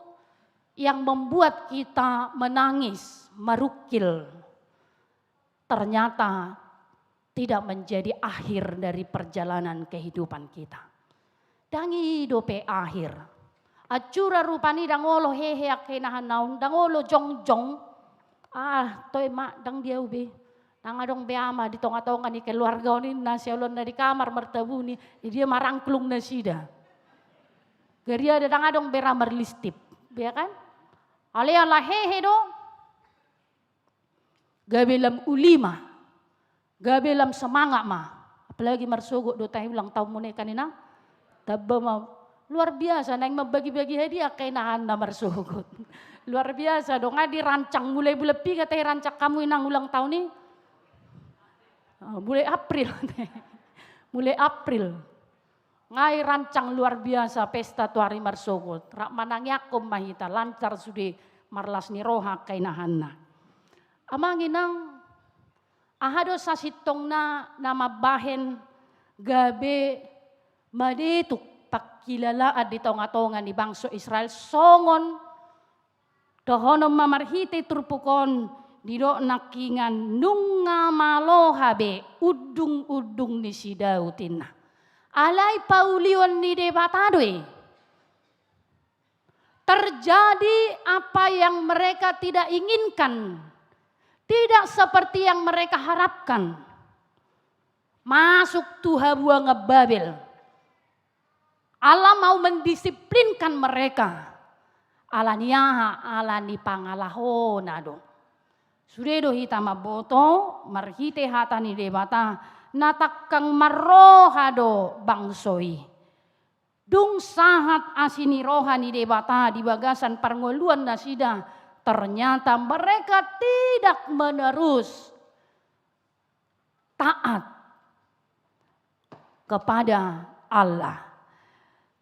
yang membuat kita menangis, merukil. Ternyata tidak menjadi akhir dari perjalanan kehidupan kita. Dangi dope akhir. Acura rupani dangolo hehe akenahan naun, dangolo jong-jong. Toy mak dang dia ube. Dang adong beama di tonga-tonga ni keluarga ni nasiolon dari kamar mertabu ni, dia marangklung nasida. Geria ada dang adong bera merlistip, ya kan? Alea lah hehe do. Gabelam ulima. Gabelam semangat mah. Apalagi marsogok do tahi ulang tahun mune kanina. Tabba mau luar biasa nang membagi-bagi hadiah kenahan na marsugut. Luar biasa dong ngadi rancang mulai bulan pi katanya rancang kamu inang ulang tahun nih. Mulai April. Mulai April. Ngai rancang luar biasa pesta tuari marsugut. Rak manang yakum mahita lancar sudi marlas ni roha kenahanna. Amanginang ahado sasitong na nama bahen gabe madetuk pakilalaan di tonga-tonga ni bangsa Israel songon dohonom mamarhite turpukon dido nakingan nunga malohabe udung-udung ni si Dautina alai paulion ni debatadoi terjadi apa yang mereka tidak inginkan, tidak seperti yang mereka harapkan. Masuk tuha buang ngebabel. Allah mau mendisiplinkan mereka. Allah niyaha, Allah ni pangalahona do. Suredo hita maboto, marhite hata ni debata, natakang maroha do bangsoi. Dung sahat asini roha ni debata di bagasan parngoluan nasida. Ternyata mereka tidak menerus taat kepada Allah.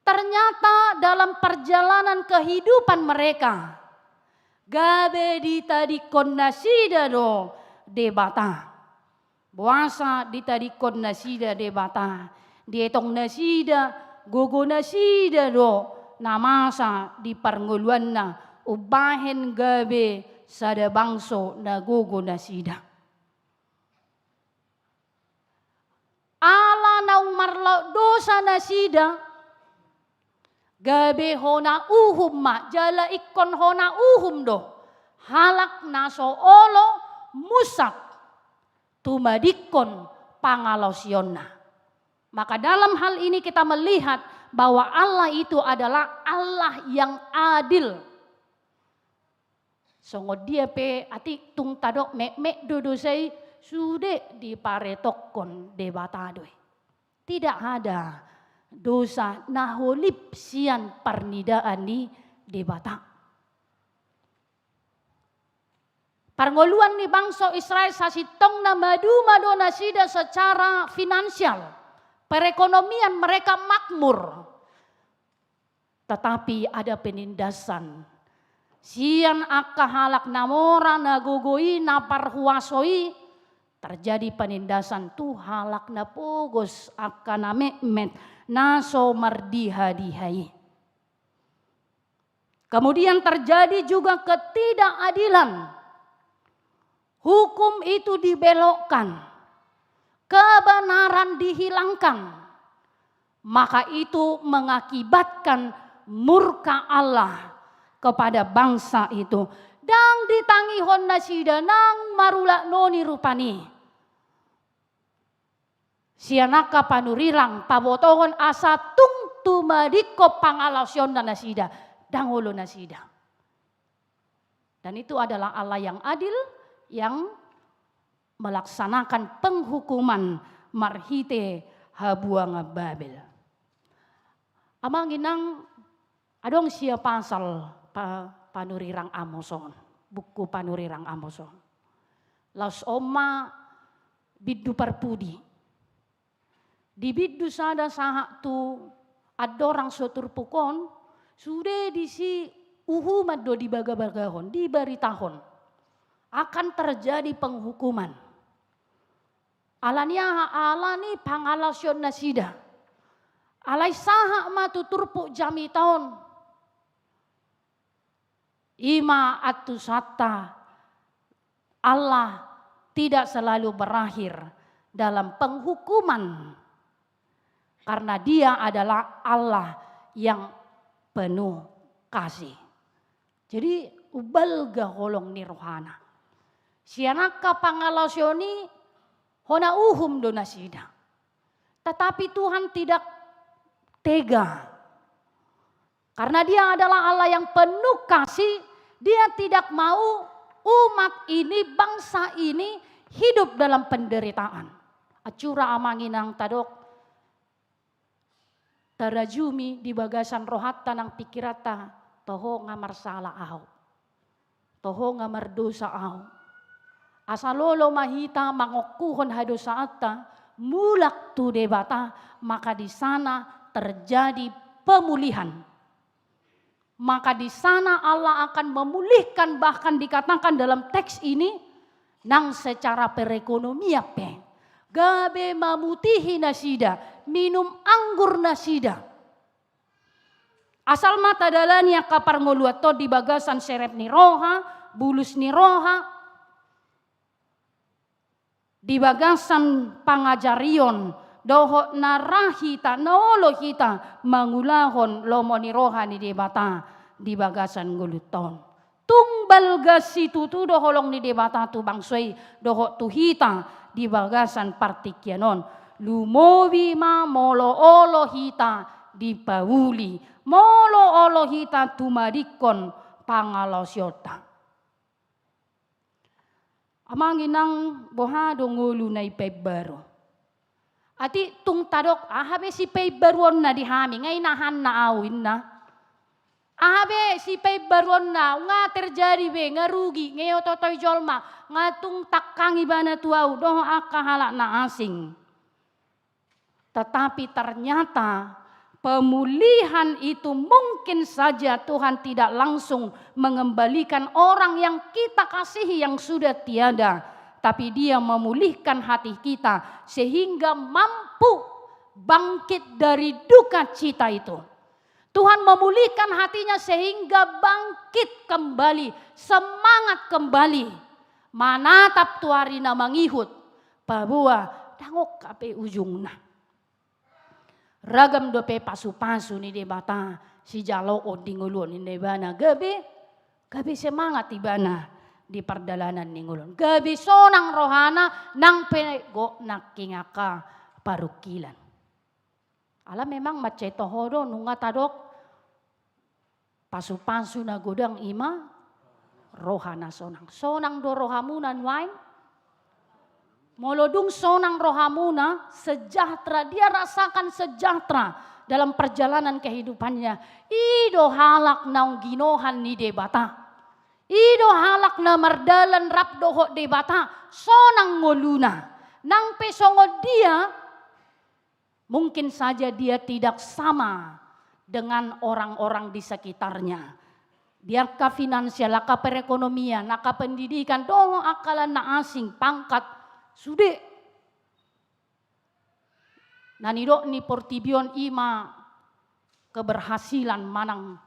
Ternyata dalam perjalanan kehidupan mereka, gabe ditadikon nasida do debata. Puasa ditadikon nasida debata. Dietong nasida, gogo nasida do namasa di parnguluan na ubahen gabe sada bangso na gogo nasida. Ala naung marlo dosa nasida. Gabe hona uhum ma, jala ikon hona uhum do. Halak naso olo musak tumadikon pangalosionna. Maka dalam hal ini kita melihat bahwa Allah itu adalah Allah yang adil. Songo dia pe ati tung tadok mek dodo sei sude di paretokon debatadoi. Tidak ada dosa naholip sian parnidaan ni debata. Parngoluan ni bangsa Israel sasitong na madu nasida secara finansial. Perekonomian mereka makmur. Tetapi ada penindasan. Sian aka halak namora nagugui naparhuasoi. Terjadi penindasan tu halak na pugos aka na mekmet naso mardihadihai. Kemudian terjadi juga ketidakadilan. Hukum itu dibelokkan, kebenaran dihilangkan, maka itu mengakibatkan murka Allah kepada bangsa itu. Dang ditangihon nasida nang marula noni rupani. Sianaka panurirang pabotohon asa tung tumadiko pangalasyon na nasida, dangulo nasida. Dan itu adalah Allah yang adil, yang melaksanakan penghukuman marhite habuang Babel. Amanginang adong sia pasal panurirang Amoson, buku panurirang Amoson. Laos oma biddu parpudi. Di biddu sada sahak tu adorang sotur pukon sudah disi uhumat do di baga-bagahon, di baritahon. Akan terjadi penghukuman. Alania alani pangalasyon nasida. Alai saha matuturpu jami tahun. Ima atusata. Allah tidak selalu berakhir dalam penghukuman. Karena dia adalah Allah yang penuh kasih. Jadi ubalga holong nirwana. Sianaka pangalasyoni hona uhum donasida. Tetapi Tuhan tidak tega. Karena dia adalah Allah yang penuh kasih. Dia tidak mau umat ini, bangsa ini hidup dalam penderitaan. Acura amanginang tadok. Tarajumi di bagasan rohatta nang pikirata. Toho ngamar salah aho. Toho ngamar dosa aho. Asalolo mahita mangokuhon hadosa atta mulak tu debata, maka di sana terjadi pemulihan. Maka di sana Allah akan memulihkan, bahkan dikatakan dalam teks ini nang secara perekonomian pe. Gabe mamutihi nasida, minum anggur nasida. Asal mata dalania kapar ngoluato di bagasan serep ni roha, bulus ni roha. Di bagasan pangajarion doho narahita naolohita mangulahon lomoni rohani debata di bagasan guluton. Tungbal gasitu tu doholong ni debata tu bangsoi doho tuhita di bagasan partikyanon. Lumowi ma molo olohita di pauli molo olohita tumadikon pangalosyota. Amanginang bohado ngulu na ipebaro. Ati tung tadok ahabe si pebaruan na dihami ngay nahan na awin na. Ahabe si pebaruan na nga terjadi be nga rugi ngayo totoy jolma nga tung takang iba na tuaw doho akahala na asing. Tetapi ternyata pemulihan itu mungkin saja Tuhan tidak langsung mengembalikan orang yang kita kasihi yang sudah tiada. Tapi dia memulihkan hati kita sehingga mampu bangkit dari duka cita itu. Tuhan memulihkan hatinya sehingga bangkit kembali, semangat kembali. Manatap tuarina mangihut, pabua dangok kape ujungna. Ragam dope pasu-pasu ni debata si jalo odingulun ni debana gabi semangat ibana di perdalanan ni ngulun. Gabi sonang rohana nang pego nakingaka parukilan. Ala memang maceto hodo nunga tadok pasu-pasu na godang ima rohana sonang do rohamunan wain. Molodung sonang rohamuna sejahtera, dia rasakan sejahtera dalam perjalanan kehidupannya. Ido halak naung ginohan ni debata. Ido halak na mardalan rap doho de bata sonang ngoluna. Nang pesongo dia mungkin saja dia tidak sama dengan orang-orang di sekitarnya. Biarkah finansial, laka perekonomian, laka pendidikan, doho akalan na asing, pangkat, sude. Nanido ni portibion ima keberhasilan manang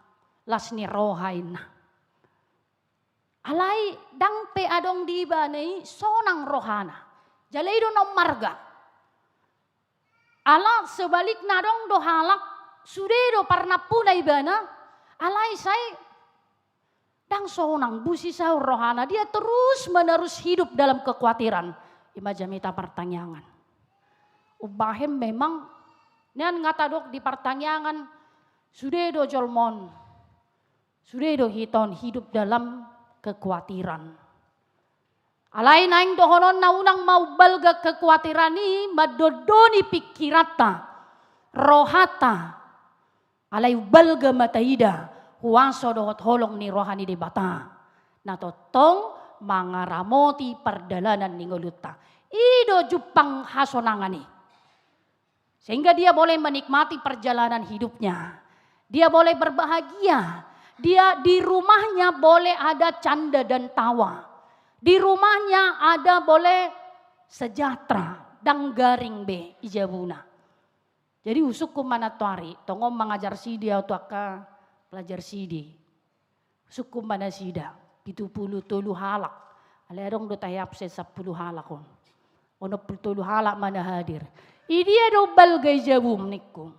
lasni rohain. Alai dang pe adong diba nei sonang rohana. Jalai do nom marga. Ala sebalik nadong do halak sudedo parna punai bana. Alai sai dang sonang busi sahur rohana. Dia terus menerus hidup dalam kekhawatiran. Ima jamita pertanyaan. Ubahem memang nian ngatadok di pertanyaan sudedo jolmon. Sudedo hiton hidup dalam kekhawatiran. Alai naing dohonon na unang mau balga kekhawatiran ni madodoni pikirata, rohata. Alai balga mataida, huwaso dohot holong ni rohani di bata. Na totong mangaramoti perdalanan ni ngoluta. Ido jupang hasonangani. Sehingga dia boleh menikmati perjalanan hidupnya. Dia boleh berbahagia. Dia di rumahnya boleh ada canda dan tawa. Di rumahnya ada boleh sejahtera dan garing be ijabuna. Jadi usuk kumana tuari, tongom mengajar sidi atau aka pelajar sidi. Usuk kumana sida, 70 halak. Alerong do tayap se 10 halakon. Ono 70 halak mana hadir. Idia do balgai jabum nikku.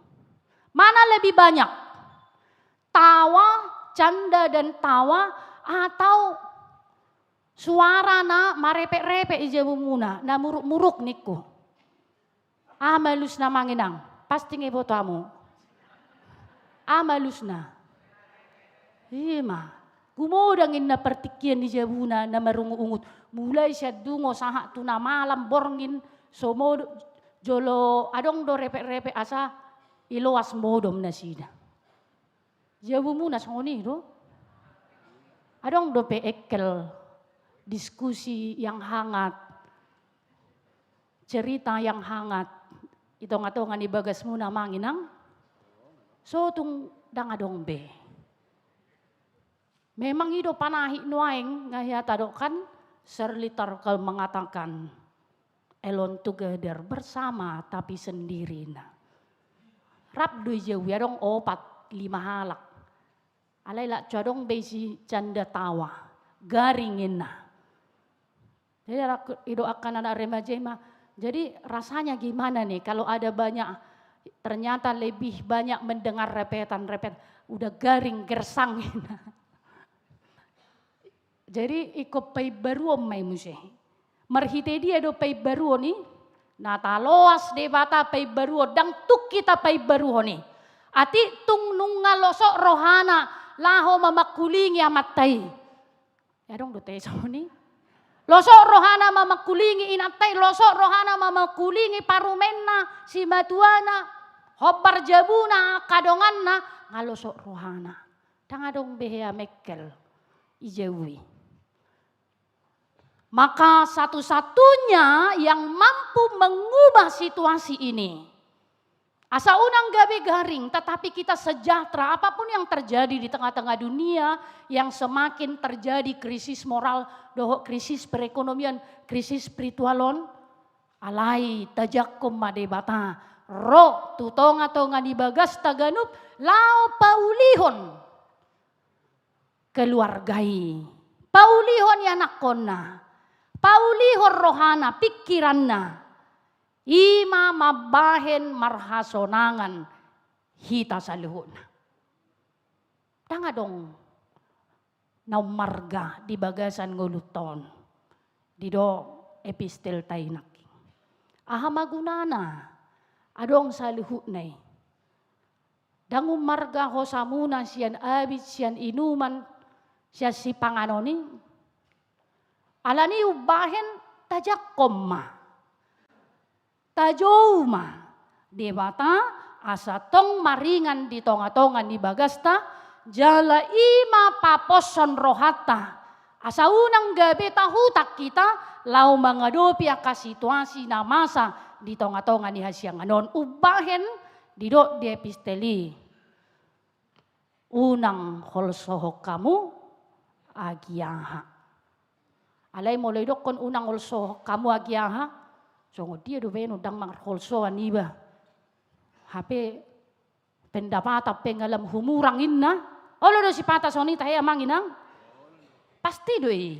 Mana lebih banyak? Tawa, canda dan tawa atau suara na marepek-repek ijabumuna na muruk-muruk niku. Amalus na manginang, pasti ngebotamu. Amalus na. Hima, gumodangin na partikian ijabuna na marungu-ungut. Mulai siya dungo saha tuna malam borngin somo jolo adong do repek-repek asa iloas modom na sida. Jabumuna songoni do. Adong do pe ekel. Diskusi yang hangat, cerita yang hangat, itong-atongan ibagas muna manginang, so tung dangadong be. Memang hidup panahi nuaing ngayatadokan, Sir Liturgal mengatakan, alone together, bersama tapi sendiri. Rap dui jawi adong 4-5 halak. Alay lak cadong besi canda tawa, garingin na. Jadi itu akan ada remaja mah. Jadi rasanya gimana nih kalau ada banyak, ternyata lebih banyak mendengar repetan-repetan, udah garing gersang. Jadi ikut pay baru may musih. Marhite dia do pay baru ni, nataloas de bata pay baru dang tuk kita pay baru ni. Ati tung nungalosok rohana laho mamakulingi amatay. Ya dong do teso ni. Losok rohana mamakulingi inatay, losok rohana mamakulingi parumenna, si matuana, hobar jabuna, kadonganna, ngalosok rohana. Tangadong behea mekel, ijawi. Maka satu-satunya yang mampu mengubah situasi ini, asa unang gabe garing, tetapi kita sejahtera apapun yang terjadi di tengah-tengah dunia yang semakin terjadi krisis moral, dohok krisis perekonomian, krisis spiritualon, alai tajakum madebata, ro tutonga-tonga dibagas taganup, lao paulihon keluargai, paulihon yanakonna, paulihon rohana, pikiranna, ima mabahen marhasonangan hita sa luhun. Tanga dong naumarga di bagasan nguluton. Dido epistel tayo naking. Aha magunana adong sa luhut na dangum marga ho sa muna siyan abit siyan inuman siya si panganoni. Alani ubahen tajak komma. Tajoma, di bata asa tong maringan di tonga-tongan di bagasta, jala ima paposon rohata, Asa unang gabi tahutak kita, lau menghadapi aka situasi na masa di tonga-tonga ni hasyang anon. Ubahen didok di episteli. Unang holsohok kamu agiaha. Alay mo loy kon unang holsohok kamu agiaha. So dia do beno dang mang holsoan iba. Hape pendapatan pengalam humurangin na. Olo do si pata sonita haya manginang. Pasti doi.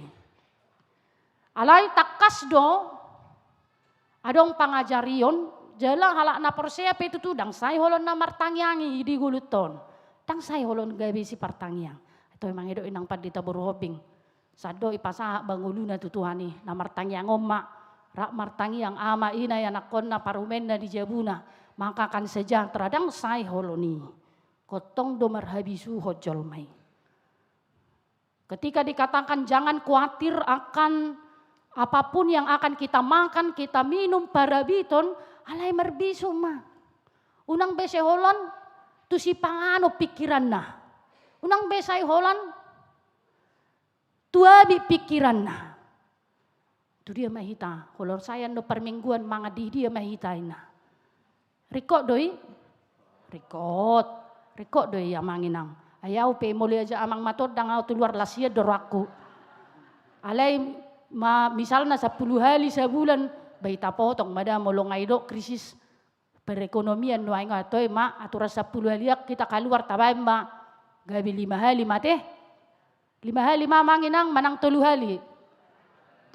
Alay takas do. Adong pangajarion. Jala halak na porsea pe tutudang. Say holon na martangyangi di guluton. Tang say holon gabi si partangyang. Ito emang edo inang padita buruhobing. Sado ipasaha banguluna tutuhani. Na martangyang omma. Rak martangyang ama ina ya nakon na parumen na di jabuna. Maka kan sejahtera dang say holoni. Kotong do marhabisu hojolmai. Ketika dikatakan jangan khawatir akan apapun yang akan kita makan, kita minum, parabiton, alay merbisu ma. Unang bese holon, tu si pangano pikiran na. Unang besay holon, tuabi pikiran na. Tu dia mahita, holor saya no permingguan mga di dia mahita na. Rikot doi, rikot doi amanginang. Ayaw pe muli aja amang matod dang tu luar lasia doraku. Alay misalnya 10 hari sebulan baita potong mada molongay do krisis perekonomian no ay nga toy ma atura 10 hari kita keluar tabay ma gabi 5 hari mate 5 hari manginang manang 3 hari.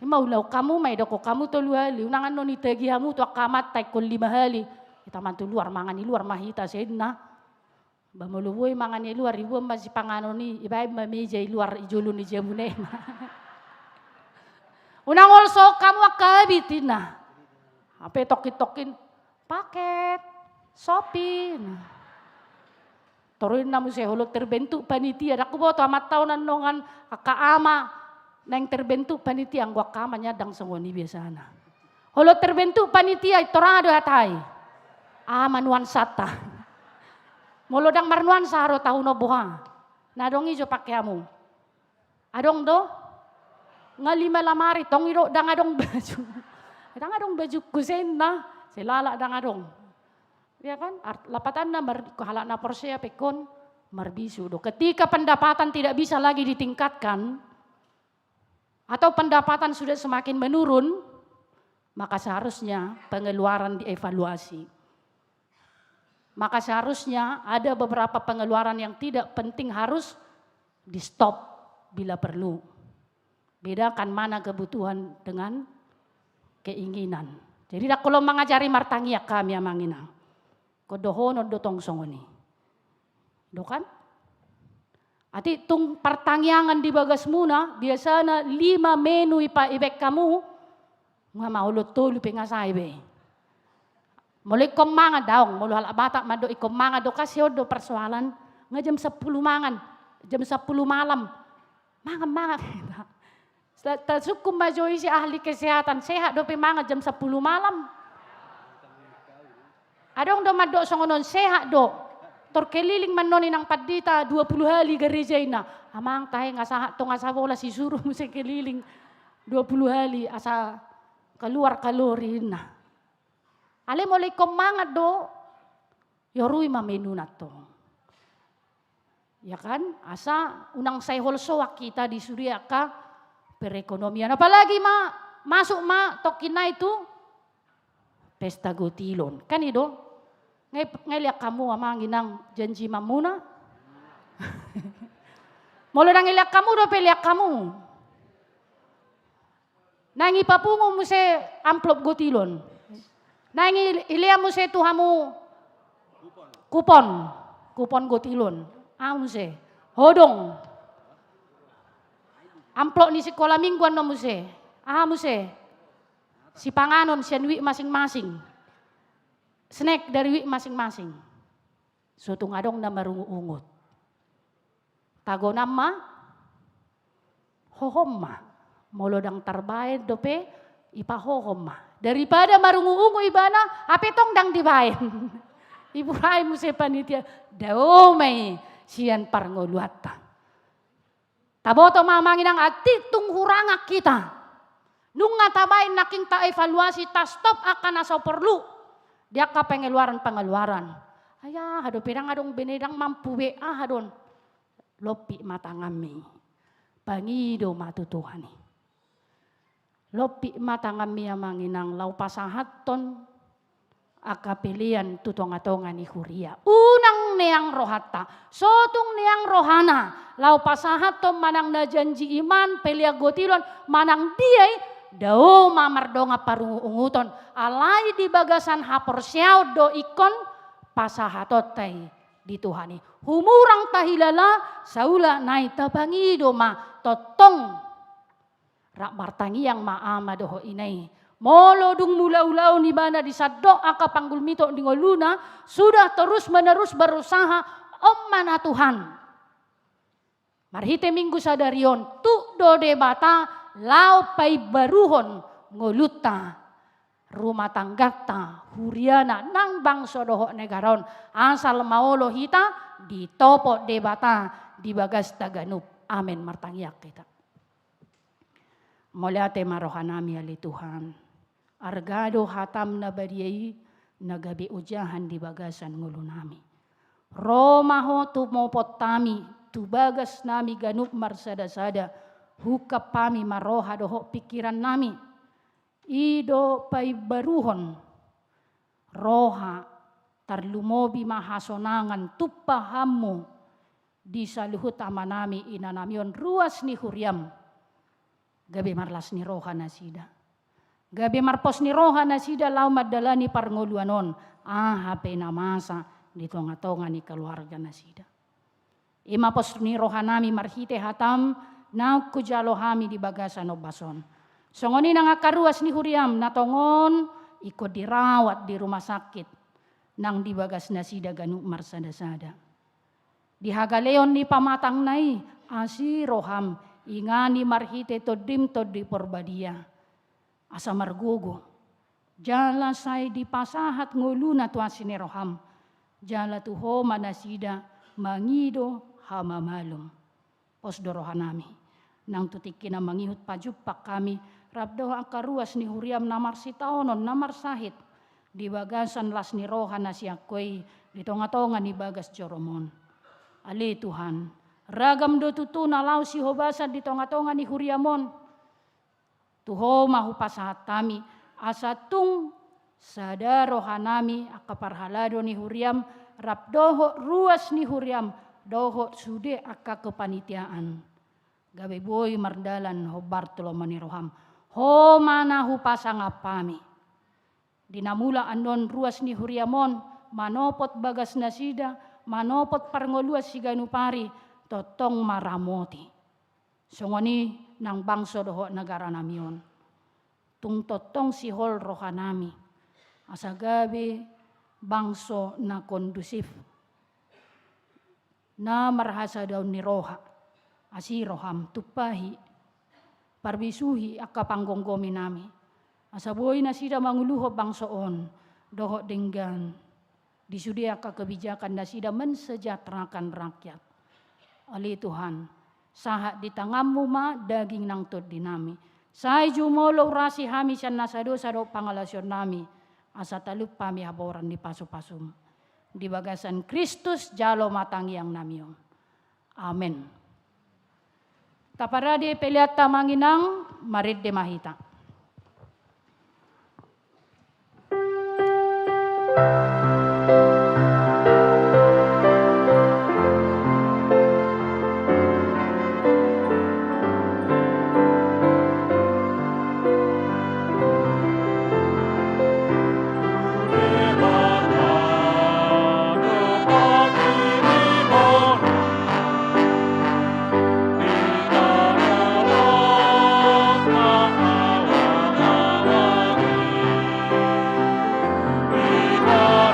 Maulaw kamu may doko kamu 3 hari unang ano ni tagihamu to akamat tay kul 5 hari. Kita man luar mangan ni luar mahita sedna. Bamuluwoy mangan ni luar ibu masih pangano ni ibay mameja luar ijulu ni jabune. Unang also kamu akabitin na. Ape tokin paket, Shopee. Turuin na mo siya hulog terbentuk panitia. Aku bawa to amat tahunan nongan kaama na yung terbentuk panitia. Ang wakama niya dang sangoni biasa na. Hulog terbentuk panitia itorado hatay. Manuan sata. Molodang marnuan sa haro tahuno buha. Nadong ijo pakyamu. Adong do? Nga 5 lamari tong iro dang adong baju. Dang adong baju kusen na. Silala dang adong. Ya kan? Lapatan na halak na porsea pekon marbisu do. Ketika pendapatan tidak bisa lagi ditingkatkan atau pendapatan sudah semakin menurun, maka seharusnya pengeluaran dievaluasi. Maka seharusnya ada beberapa pengeluaran yang tidak penting harus di stop bila perlu. Bedakan mana kebutuhan dengan keinginan. Jadi kalau mengajari martangiak kami amanginang. Kodohono dotong songoni. Do kan? Ati tung pertangyangan di bagas muna biasanya 5 menu ipa ibek kamu nga maulot tulu pengasay be. Mulai komanga daong, mulu hal bata mado ikomanga do kasih do persoalan nga jam 10 mangan, jam 10 malam. Manga. Tasukum majoy si ahli kesehatan sehat do pemanga jam 10 malam. Adong do mado songonon sehat do. Torkeliling manoni nang padita 20 hari gereja na. Amang tahe ngasaha to ngasabola si suruh musi keliling 20 hari asa keluar kalori na. Ale mulai komangat do, yorui mamenu nato. Ya kan, asa unang sayhol soak kita di Suriaka perekonomian. Apalagi masuk tokina itu pesta gotilon. Kan itu, ngeliak kamu amanginang janji mamuna. Mulai nang ngeliak kamu do peliak kamu. Nangi papungo mo se amplop gotilon. Nangi ilia mo se tuhamu kupon gotilon. Amo se hodong. Amplop ni sekolah mingguan no mo se. Amo se si panganon sian wi masing-masing. Snack dari wi masing-masing. Sutung adong na marungu-ungot. Tago nama hohomma. Molodang tarbayan dope ipahohomma. Daripada marungu-ungu ibana, apetong dang dibayan. Ibu rai mo se panitia, daw may siyan parngoluata. Taboto mamangin ang ati tung hurangak kita. Nung nga tabay naking ta evaluasi ta stop akan asaw perlu. Dia ka pengeluaran. Aya hadon pirang adong benedang mampuwe hadon. Lopi mata ngami. Pangido matutuhani. Lopi mata ngami manginang lau pasahaton akapilian tutong-atongan ni huria. Unang neang rohata, sotung neang rohana, lau pasahaton manang na janji iman, peliagotilon, manang diay, dao mamardonga parunguton, alay di bagasan hapor siyaw do ikon, pasahatot tay di Tuhani. Humurang tahilala, saula nai tabangido ma, totong, rak martangi yang maama doho inay. Molo dung mula-ulaw ni bana di saddo aka panggul mito di ngoluna sudah terus menerus berusaha mana Tuhan. Marhite minggu sadarion tu do debata lau pai baruhon ngoluta rumah tanggata huriana nang bangso doho negaron asal maolo hita di topo debata di bagas taganup. Amin martangyak kita. Moliate marohanami ali Tuhan. Argado hatam na bariyay nagabi ujahan di bagasan ngulo nami. Roma ho tumopot tami tubagas nami ganup marsada-sada hukap pami maroha doho pikiran nami. Ido pay baruhon roha tarlumobi mahasonangan tupahamu di saluhut amanami inanamion ruas ni huriam. Gabi marlas ni roha nasida. Gabi marpos ni roha na sida lau madalani parnguluanon. Hape na masa di tonga-tonga ni keluarga na sida. Imapos ni roha nami marhite hatam na kujalo hami di bagasan obason. Songoni na nga karuas ni huriam natongon ikut dirawat di rumah sakit nang di bagas na sida ganuk marsada-sada. Di hagaleon ni pamatang nai asi roham ingani marhite todim to di porbadia. Asa margogo. Jala say di pasahat nguluna tuan siniroham. Jala tuho manasida mangido hamamalum. Pos dorohanami. Nang tutikin na mangihut pajupak kami. Rabdo ang karuas ni huriam namar sitaonon namar sahit. Di bagasan las ni rohan na siyakoy. Di tonga-tonga ni bagas joromon. Ali Tuhan. Ragam do tutuna lau si hobasan di tonga-tonga ni huriamon. Tuho mahupasahat kami asatung sada rohanami akaparhalado ni huriam rabdoho ruas ni huriam doho sude aka kepanitiaan gabe boy mardalan ho Bartolo maniroham ho mana hupasang apami dinamula andon ruas ni huriamon manopot bagas nasida manopot parngoluas siganupari totong maramoti songoni nang bangso doho negara namion. Tung totong sihol rohanami. Asa gabi bangso na kondusif. Na marhasa daun ni roha. Asi roham tupahi. Parbisuhi aka panggonggomi nami. Asa boy na sida manguluho bangsoon. Doho denggan. Disudi aka kebijakan na sida mensejahterakan rakyat. Ali Tuhan. Sahat di tanganmu ma daging nang tod dinami. Say jumolo rasi hami siyan nasado sado pangalasyon nami. Asa talup pami haboran di paso-pasum. Di bagasan Kristus jalo matangiang namiyon. Amen. Taparade peliat tamanginang marid de mahita. Kita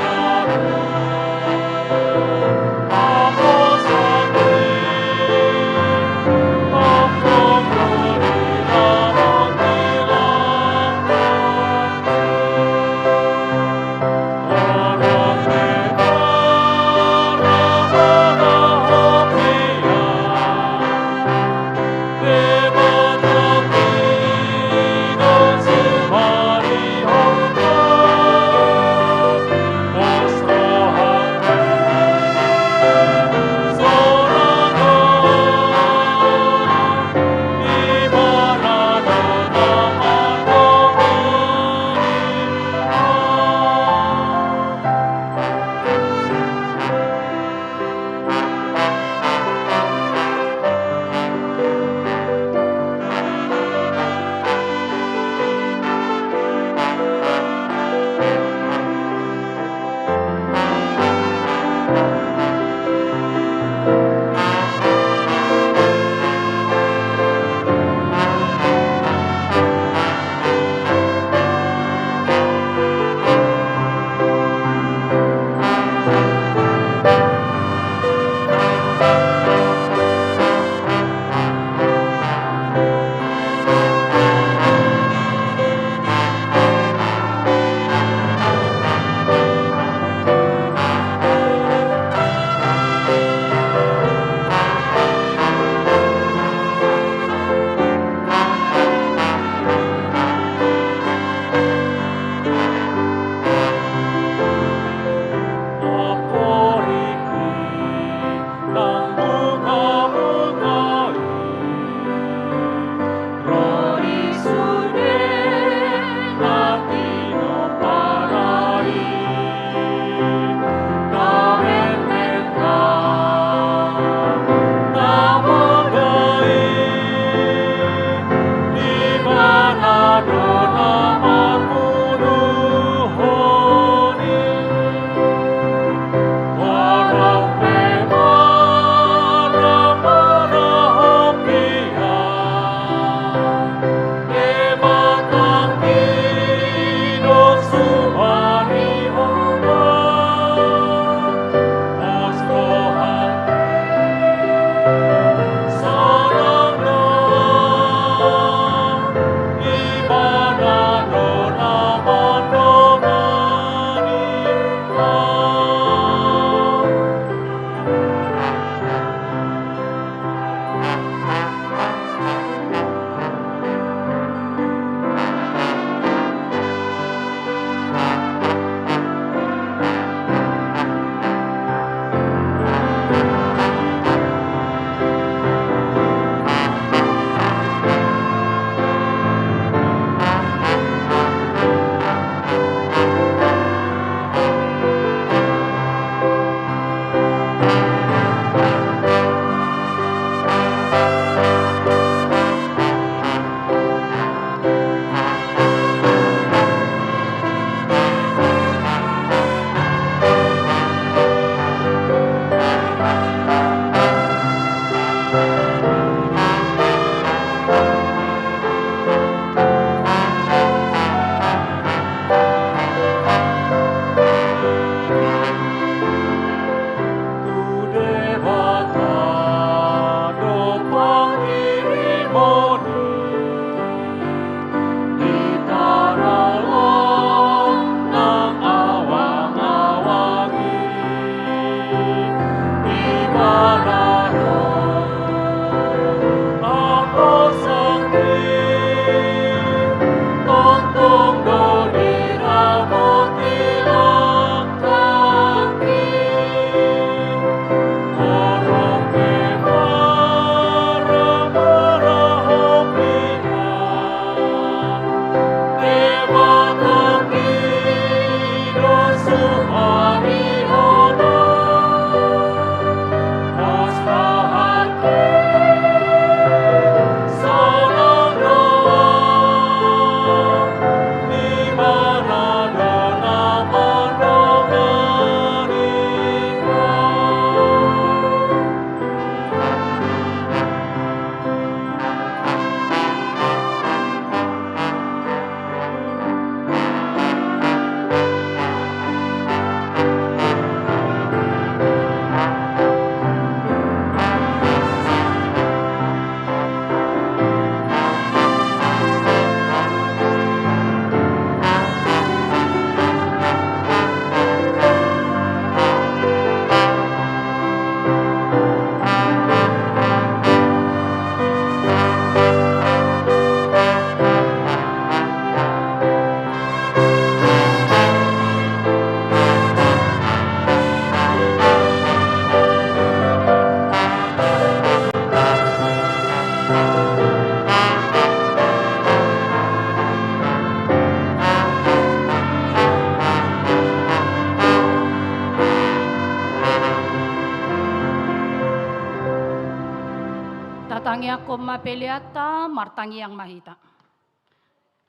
Martangi ako mapeliata, martangi yang mahita.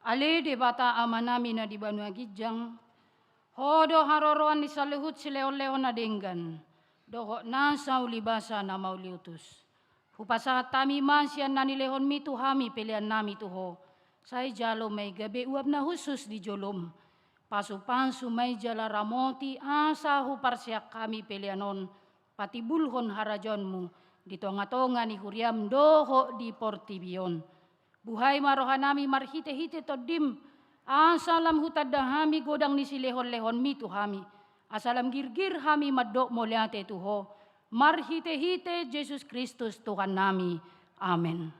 Ale de bata amanami na di Banua Gijang, hodo haroroan ni salihut sileon-leon na denggan, doho nasa ulibasa na mauliutus. Hupasa tami masyan na nilehon mi tuhami pelian nami tuho, say jalo may gabi uab na husus di jolom. Pasu-pasu may jala ramoti asa huparsiak kami pelianon, pati bulhon harajonmu, di tonga-tonga ni huriam doho di portibion. Buhay marohanami marhite-hite todim, asalam hutadahami godang ni silehon-lehon mi tuhami, asalam girgir hami madok moliate tuho, marhite-hite Jesus Kristus Tuhan nami. Amen.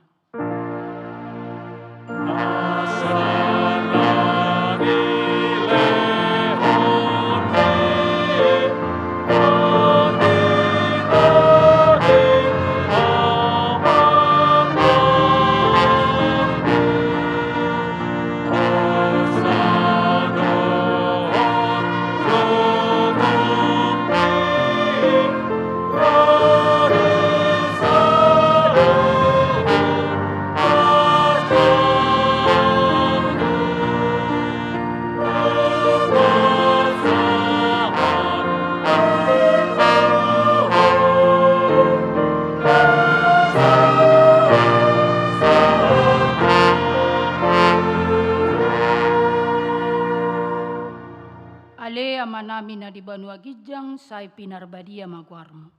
Namin na di Banua Gijang, say pinarbadia magwarmo.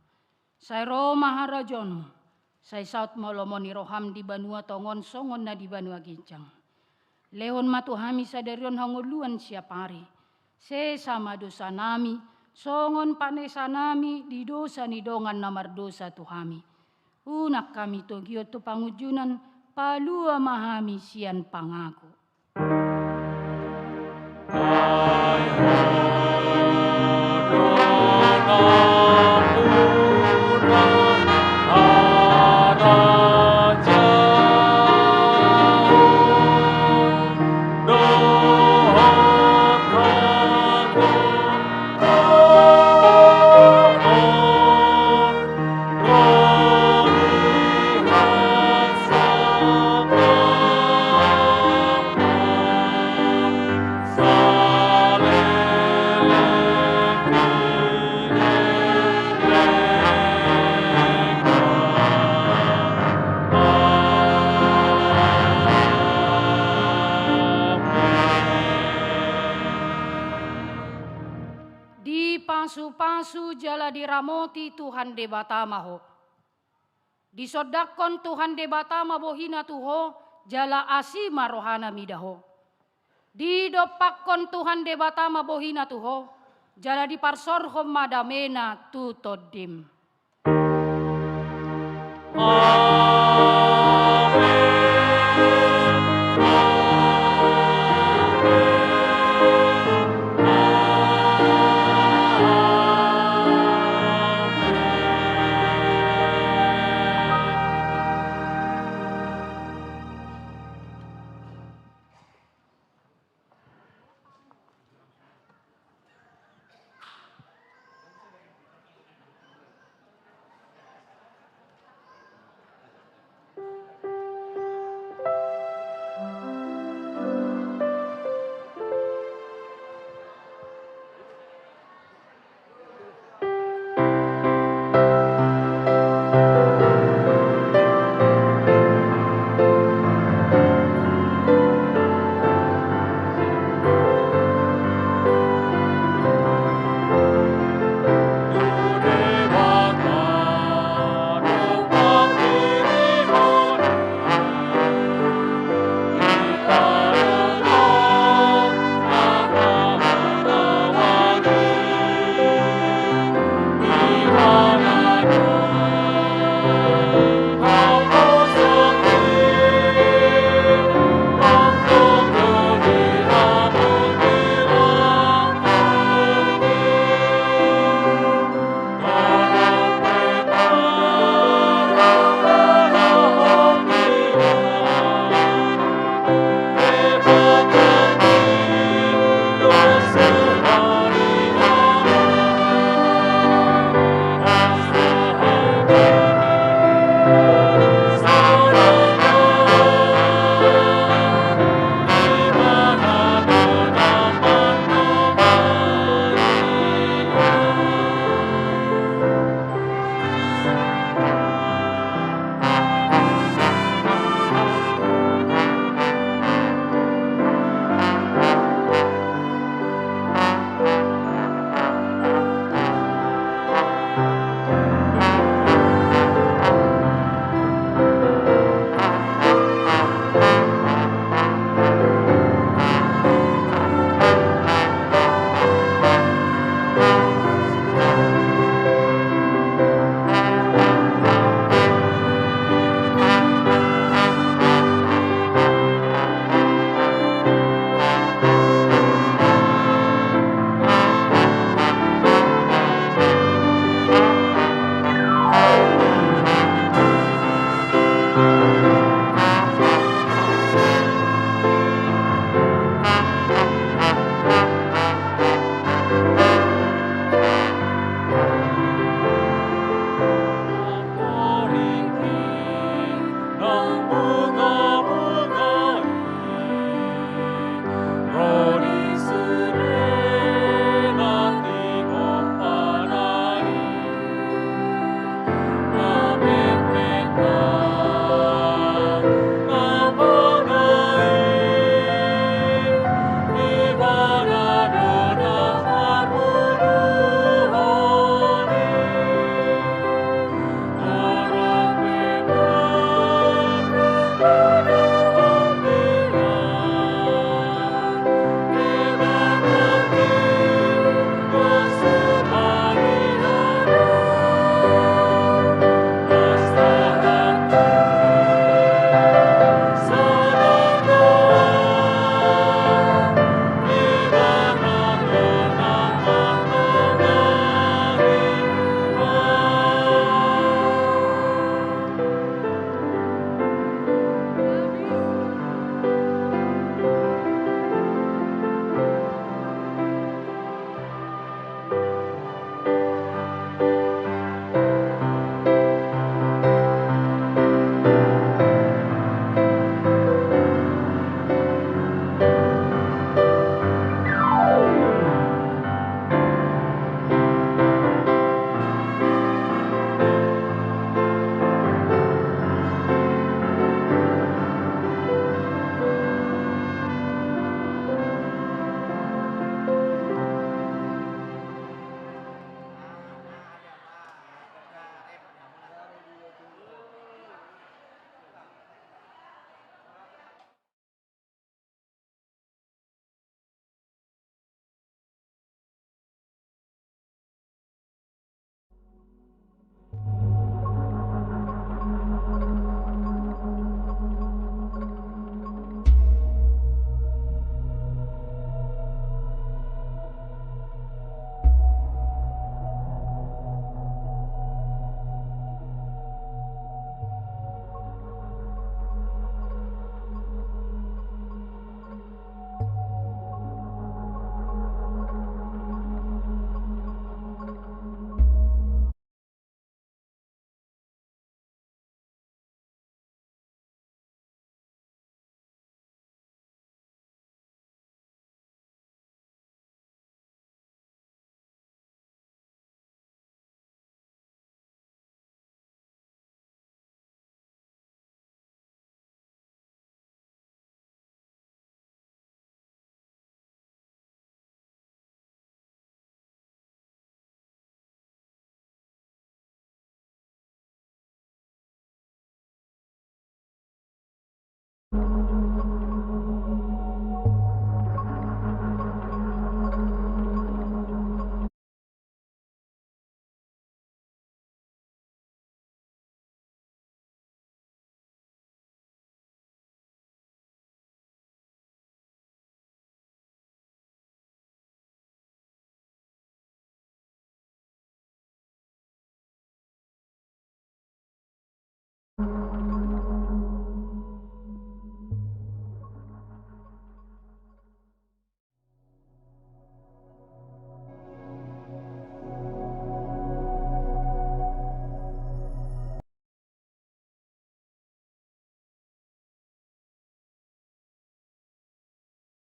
Say Roma harajon, say South Molomoni roham di Banua tongon songon na di Banua Gijang. Lehon matuhami sa derion hanguluan siya pari. Se sama dosa nami, songon panesa nami, di dosa ni dongan na mardosa tuhami. Unak kami togyo to pangujunan, palua mahami siyan pangako. Pasu-pasu jala diramoti Tuhan de batamaho. Disodakon Tuhan de batama bohina tuho, jala asima rohana midaho. Didopakon Tuhan de batama bohina tuho, jala diparsorhom madamena tutodim.